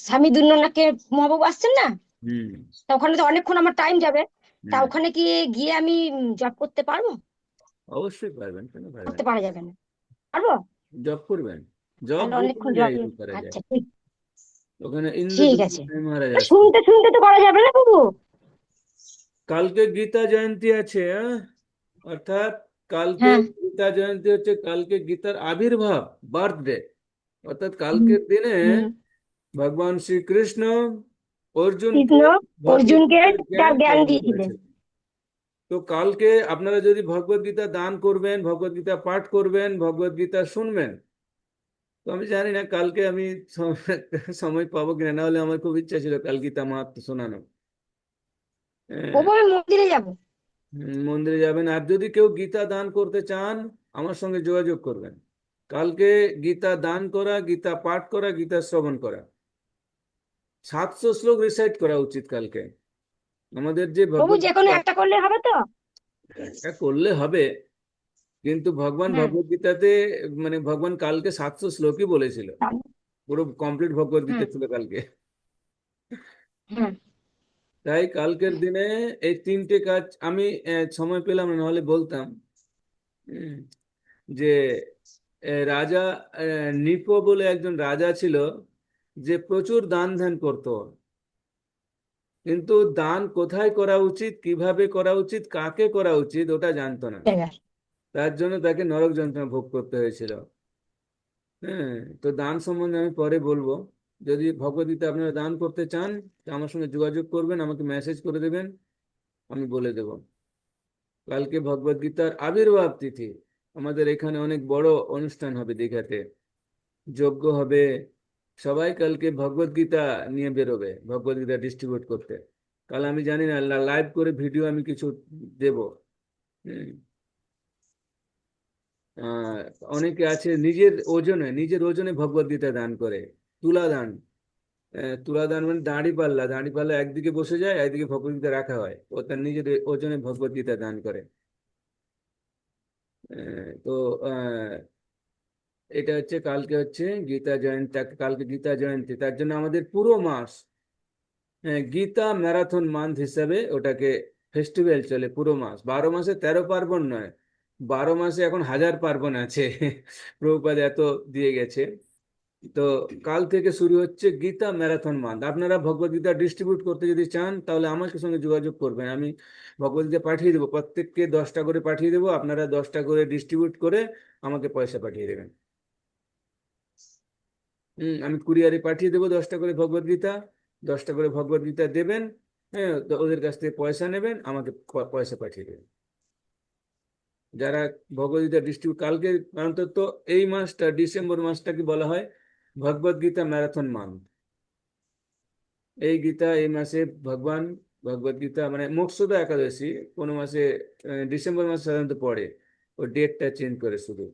স্বামীদুন্ননাকে মহাবাবু আসছেন না? হুম। তা ওখানে তো অনেকক্ষণ আমার টাইম যাবে। তা হুম। ওখানে কি গিয়ে আমি জব করতে পারবো? অবশ্যই পারবেন, কেন পারবেন করতে না? পারা যাবে না? পারবো? জব করবেন, জব তাহলে যে কোনো অনেকক্ষণ জব। জায়গায় করা যায়। আচ্ছা, ঠিক। ওখানে ঠিক আছে। ইন্দ্রজিৎ মহারাজ না, আসছেন। শুনতে শুনতে তো করা যাবে না বাবু? কালকে গীতা জয়ন্তী আছে, হ্যাঁ? অর্থাৎ কালকে হ্যাঁ। গীতা জয়ন্তী হচ্ছে, কালকে গীতার আবির্ভাব, বার্থডে। অর্থাৎ হুম। কালকের দিনে হুম। ভগবান শ্রীকৃষ্ণ অর্জুনকে কৃষ্ণ ভগবত অর্জুনকে গীতার জ্ঞান তার জ্ঞান প্রদান দিয়েছিলেন। করেছেন। তো কালকে আপনারা যদি ভগবত গীতা দান করবেন, ভগবত গীতা পাঠ করবেন, ভগবত গীতা শুনবেন, তো আমি জানি না কালকে আমি সময় পাবো কিনা, না হলে আমার খুব ইচ্ছা ছিল কাল গীতা মাহাত্ম্য শোনানো। বাবু, আমি মন্দিরে যাব। মন্দিরে যাবেন, আর যদি কেউ গীতা দান করতে চান আমার সঙ্গে যোগাযোগ করবেন। কালকে গীতা দান করা, গীতা পাঠ করা, গীতা শ্রবণ করা, 700 শ্লোক রিসাইট করা উচিত কালকে। আমাদের যে বাবু, ভগবত যে কোনো গীতা, একটা করলে হবে তো? এটা করলে হবে, কিন্তু ভগবান হ্যাঁ। ভগবত গীতাতে মানে ভগবান কালকে 700 শ্লোকই বলেছিল, পুরো কমপ্লিট ভগবত গীতা হ্যাঁ। ছিল কালকে। হ্যাঁ। তাই কালকের দিনে এই 3টে কাজ আমি সময় পেলাম না, নাহলে বলতাম। উম, যে রাজা নিপো বলে একজন রাজা ছিল, যে প্রচুর দান ধ্যান করতো, কিন্তু দান কোথায় করা উচিত, কিভাবে করা উচিত, কাকে করা উচিত ওটা জানতো না। জায়গা। তার জন্য তাকে নরক যন্ত্রণা ভোগ করতে হয়েছিল। হ্যাঁ। তো দান সম্বন্ধে আমি পরে বলবো। যদি ভগবদ্গীতা আপনারা দান করতে চান, তো আমার সঙ্গে যোগাযোগ করবেন, আমাকে মেসেজ করে দেবেন, আমি বলে দেব। কালকে ভগবদ্গীতার আবির্ভাব তিথি, আমাদের এখানে অনেক বড় অনুষ্ঠান হবে দীঘাতে, যজ্ঞ হবে। সবাই কালকে ভগবদ্গীতা নিয়ে বেরোবে ভগবদ্গীতা ডিস্ট্রিবিউট করতে। কাল আমি জানি না, লাইভ করে ভিডিও আমি কিছু দেব। হুম। আহ, অনেকে আছে নিজের ওজনে ভগবদ্গীতা দান করে, তুলা দান। তুলা দান মানে দাঁড়ি পাল্লা একদিকে বসে যায়, একদিকে ভগবদ্গীতা রাখা হয়, ও তার নিজের ওজনে ভগবদ্গীতা দান করে। তো এটা হচ্ছে কালকে হচ্ছে গীতা জয়ন্তী, কালকে গীতা জয়ন্তী, তার জন্য আমাদের পুরো মাস গীতা ম্যারাথন মান্থ হিসাবে ওটাকে ফেস্টিভ্যাল চলে পুরো মাস। 12 মাসে 13 পার্বণ নয়, 12 মাসে এখন 1000 পার্বণ আছে। প্রভুপাদ এত দিয়ে গেছে। তো কাল থেকে শুরু হচ্ছে গীতা ম্যারাথন মান্থ। আপনারা ভগবত গীতা ডিস্ট্রিবিউট করতে যদি চান, তাহলে আমার সঙ্গে যোগাযোগ করবেন, আমি ভগবত গীতা পাঠিয়ে দেবো, প্রত্যেককে 10টা করে পাঠিয়ে দেবো, আপনারা 10টা করে ডিস্ট্রিবিউট করে আমাকে পয়সা পাঠিয়ে দেবেন। আমি কুরিয়ারে পাঠিয়ে দেবো 10টা করে ভগবত গীতা, 10টা করে ভগবত গীতা দেবেন। হ্যাঁ, তো ওদের কাছ থেকে পয়সা নেবেন, আমাকে পয়সা পাঠিয়ে দেবেন। যারা ভগবদ্গীতা ডিস্ট্রিবিউট কালকে অন্তত এই মাসটা ডিসেম্বর মাসটাকে বলা হয় ভগবদ গীতা ম্যারাথন মান্থ। এই গীতা এই মাসে ভগবান ভগবদ গীতা মানে মোক্ষদা একাদশী কোনো মাসে ডিসেম্বর মাসে সাধারণত পড়ে, ও ডেটটা চেঞ্জ করে শুধু।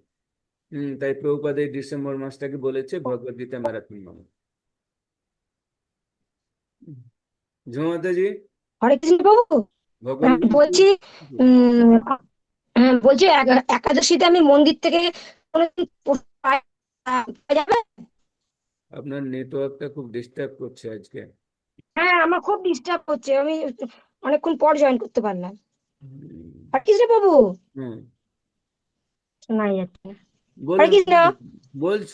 তাই প্রভুপাদ এই ডিসেম্বর মাসটাকে বলেছে ভগবদ গীতা ম্যারাথন মান্থ। ঝুমাতাজি হরে কৃষ্ণ বাবু। ভগবদ গীতা বলছি বলছি একাদশীতে আমি মন্দির থেকে কোনোদিন পাওয়া যাবে? আপনার নেটওয়ার্কটা খুব ডিস্টার্ব করছে আজকে। হ্যাঁ, আমার খুব ডিস্টার্ব হচ্ছে, আমি অনেকক্ষণ পর জয়েন করতে পারলাম। হুম, হরে কৃষ্ণ বাবু। হুম, শোনাই যাচ্ছে না। হরে বলুন কৃষ্ণ।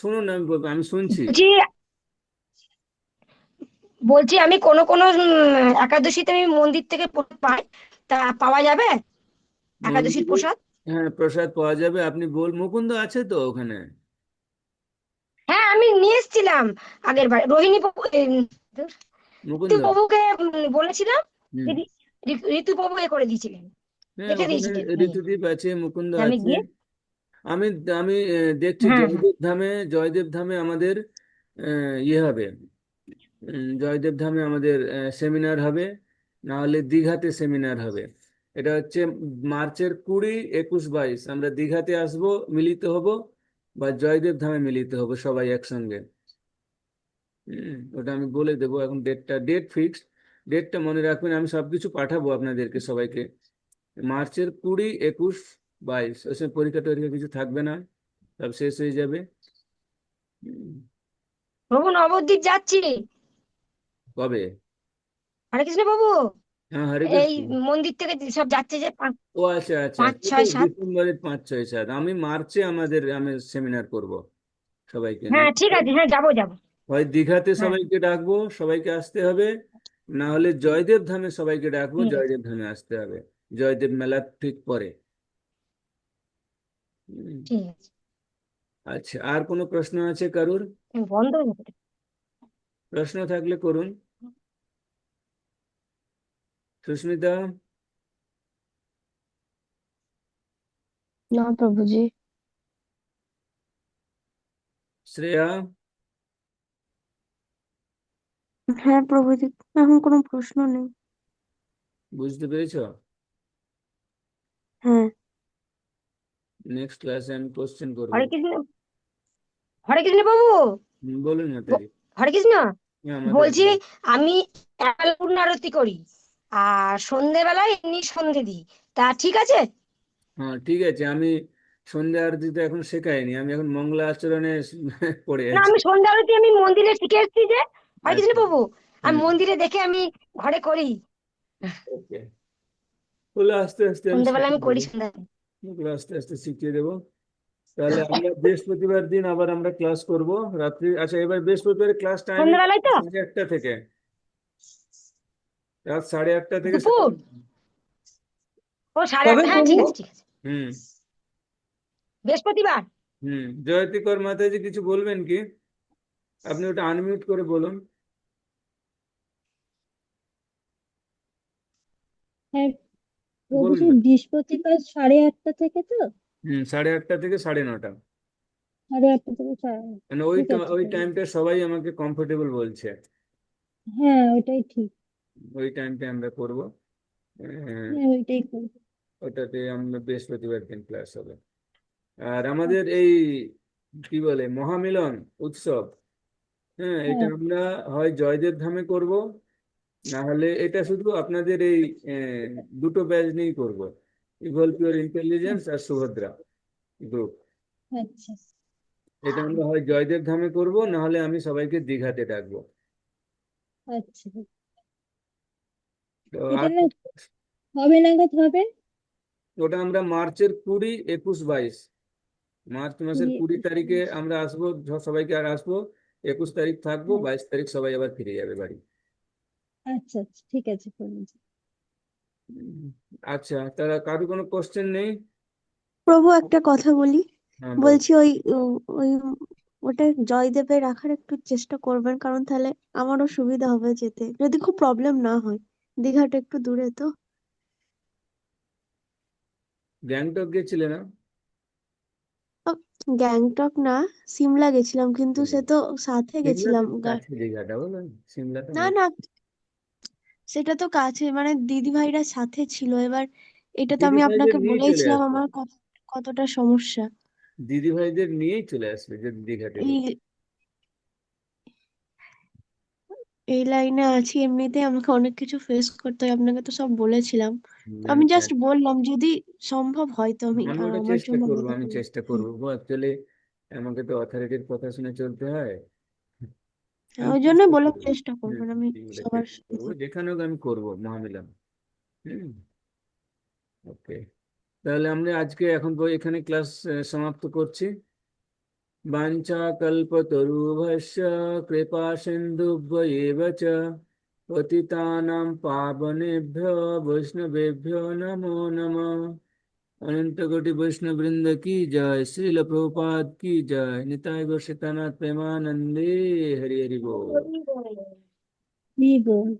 শুনুন, আমি শুনছি। বলছি বলছি আমি কোনো কোনো একাদশীতে আমি মন্দির থেকে প্রসাদ পাই, তা পাওয়া যাবে একাদশীর মন্দিরে প্রসাদ? হ্যাঁ প্রসাদ পাওয়া যাবে। আপনি মুকুন্দ আছে তো ওখানে? হ্যাঁ, আমি নিয়ে এসেছিলাম আগের বার রোহিণী বাবু ঋতু মুকুন্দ, বাবুকে বলেছিলাম। হুম, ঋতু ঋতু বাবু এ করে দিয়েছিলেন, হ্যাঁ রেখে ওখানে দিয়েছিলেন নিয়ে। ঋতুদীপ আছে, মুকুন্দ আমি আছে। গিয়ে আমি আমি দেখছি হ্যাঁ হ্যাঁ জয়দেব ধামে আমাদের ইয়ে হবে, জয়দেব ধামে আমাদের সেমিনার হবে, না হলে দীঘাতে সেমিনার হবে। এটা হচ্ছে মার্চের 20, 21, 22 আমরা দীঘাতে আসব, মিলিত হব, বা জয়দেব ধামে মিলিত হব সবাই একসঙ্গে। ওটা আমি বলে দেবো এখন, ডেট ফিক্সড। ডেটটা মনে রাখবেন, আমি সবকিছু পাঠাবো আপনাদেরকে সবাইকে। মার্চের 20, 21, 22 ওই সময় পরীক্ষা টরীক্ষা কিছু থাকবে না, সব শেষ হয়ে যাবে। উম, প্রভু নবদ্বীপ যাচ্ছি। কবে? হরে কৃষ্ণ বাবু। হ্যাঁ হরে এই কৃষ্ণ। মন্দির থেকে সব যাচ্ছে যে ও আচ্ছা আচ্ছা পাঁচ আচ্ছা, তো ছয় সাত ডিসেম্বরের 5, 6, 7 আমি মার্চে আমি সেমিনার করব সবাইকে নিয়ে। হ্যাঁ ঠিক আছে, হ্যাঁ যাবো যাবো। হয় দীঘাতে হ্যাঁ সবাইকে ডাকবো, সবাইকে আসতে হবে, না হলে জয়দেব ধামে সবাইকে ডাকবো, ঠিক আছে জয়দেব ধামে আসতে হবে। জয়দেব মেলার ঠিক পরে। হুম, ঠিক আছে। আচ্ছা, আর কোনো প্রশ্ন আছে কারুর? বন্ধ হয়ে গেছে। প্রশ্ন থাকলে করুন। সুস্মিতা? না প্রভুজি। শ্রেয়া? হ্যাঁ প্রভুজি, এখন কোনো প্রশ্ন নেই। বুঝতে পেরেছো? হ্যাঁ। নেক্সট ক্লাসে আমি কোশ্চেন করব। হরে কৃষ্ণ। হরে কৃষ্ণ বাবু। বলুন মাতাজি। হরে কৃষ্ণ। হ্যাঁ মাতাজি বলছি বলুন। আমি একাল পূর্ণারতি করি আর সন্ধেবেলায় এমনি সন্ধে দিই, তা ঠিক আছে? হ্যাঁ ঠিক আছে, আমি সন্ধ্যা আরতিতে এখন শেখাইনি, আমি এখন মঙ্গলা আচরণে পড়ে না, আছি। আমি সন্ধ্যা আরতি আমি মন্দিরে শিখে এসেছি যে। হরে কৃষ্ণ আচ্ছা, বাবু, আমি হুম, মন্দিরে দেখে আমি ঘরে করি। ওকে, ওগুলো আস্তে আস্তে আমি সন্ধ্যাবেলা আমি শিখিয়ে করি দেবো। সন্ধ্যা। ওগুলো আস্তে আস্তে শিখিয়ে দেবো। তাহলে আমরা বৃহস্পতিবার দিন আবার আমরা ক্লাস করব রাত্রি। আচ্ছা, এবার বৃহস্পতিবার ক্লাস টাইমিং সন্ধ্যাবেলায় তো 8:30 থেকে, রাত 8:30 থেকে দুপুর ও সাড়ে কবে আটটা, হ্যাঁ প্রভু? ঠিক আছে ঠিক আছে। হুম, বৃহস্পতিবার। জয়তী কর মাতাজি কিছু বলবেন কি? আপনি ওটা আনমিউট করে বলুন। হ্যাঁ বলুন প্রভুজি, না। বৃহস্পতিবার 8:30 থেকে তো? 8:30 থেকে 9:30, 8:30 থেকে 9:30। মানে ঠিক আছে ওই প্রভুজি। টাইমটা সবাই আমাকে কমফোর্টেবল বলছে। হ্যাঁ ওটাই ঠিক। ওই টাইমটা আমরা করব। আহ, হ্যাঁ ওইটাই করবো। ওটাতে আমরা বৃহস্পতিবার দিন ক্লাস হবে। আর আমাদের এই কি বলে মহামিলন উৎসব, হ্যাঁ এটা হ্যাঁ আমরা হয় জয়দেব ধামে করব, না হলে এটা শুধু আপনাদের এই দুটো ব্যাচ নিয়েই করব, ইভল পিওর ইন্টেলিজেন্স আর সুভদ্রা গ্রুপ। আচ্ছা এটা আমরা হয় জয়দেব ধামে করব, না হলে আমি সবাইকে দীঘাতে ডাকবো। আচ্ছা। তো এটা আর না কবে নাগাদ হবে? ওটা আমরা মার্চের 20, 21, 22, মার্চ মাসের 20 তারিখে 20, 21। আমরা আসবো, সবাইকে আর আসবো। 21 তারিখ থাকবো, হ্যাঁ 22 তারিখ সবাই আবার ফিরে যাবে বাড়ি। আচ্ছা আচ্ছা ঠিক আছে প্রভুজি। উম, আচ্ছা, তারা কারো কোনো কোশ্চেন নেই? প্রভু একটা কথা বলি। হ্যাঁ বল। বলছি ওই ওটা জয়দেবে রাখার একটু চেষ্টা করবেন, কারণ তাহলে আমারও সুবিধা হবে যেতে, যদি খুব প্রবলেম না হয়। দীঘাটা একটু দূরে তো। গ্যাংটক গেছিলে না? আহ, গ্যাংটক না, সিমলা গেছিলাম, কিন্তু সে তো সাথে সিমলা গেছিলাম তো কাছে দীঘাটা, বলো, সিমলাটা না না, সেটা তো কাছে, মানে দিদি ভাইরা সাথে ছিল। এবার এটা তো দিদি আমি ভাইদের আপনাকে নিয়ে চলে বলেইছিলাম আসবে, আমার কতটা সমস্যা। দিদি ভাইদের নিয়েই চলে আসবে যদি দীঘাতে যেতে। এই এই লাইনে আছি, এমনিতে আমাকে অনেক কিছু ফেস করতে হয়, আপনাকে তো সব বলেছিলাম। তো আমি আমি জাস্ট জানি। বললাম যদি সম্ভব হয় তো আমি আমি আর ওটা আমার চেষ্টা জন্য করবো, আলাদা আমি করে। চেষ্টা হুম। করবো অ্যাকচুয়ালি, আমাকে তো অথরিটির কথা শুনে চলতে হয়। আমি ওই জন্য চেষ্টা বললাম করবো। চেষ্টা হুম, করবেন, আমি এগুলো সবার চেষ্টা করবো, সুবিধা। যেখানে হোক আমি করবো মহামিলন। হুম। ওকে, তাহলে আমরা আজকে এখন এখানে ক্লাস সমাপ্ত করছি। वाञ्छाकल्पतरुभ्यश्च कृपा सिन्धुभ्य च पतितानां पावनेभ्यो वैष्णवेभ्यो नमो नमः। अनंत कोटि वैष्णव वृंद की जय, श्रील प्रभुपाद की जय, निताय गौर सीतानाथ प्रेमानंदे, हरि हरि बोल। কি বল?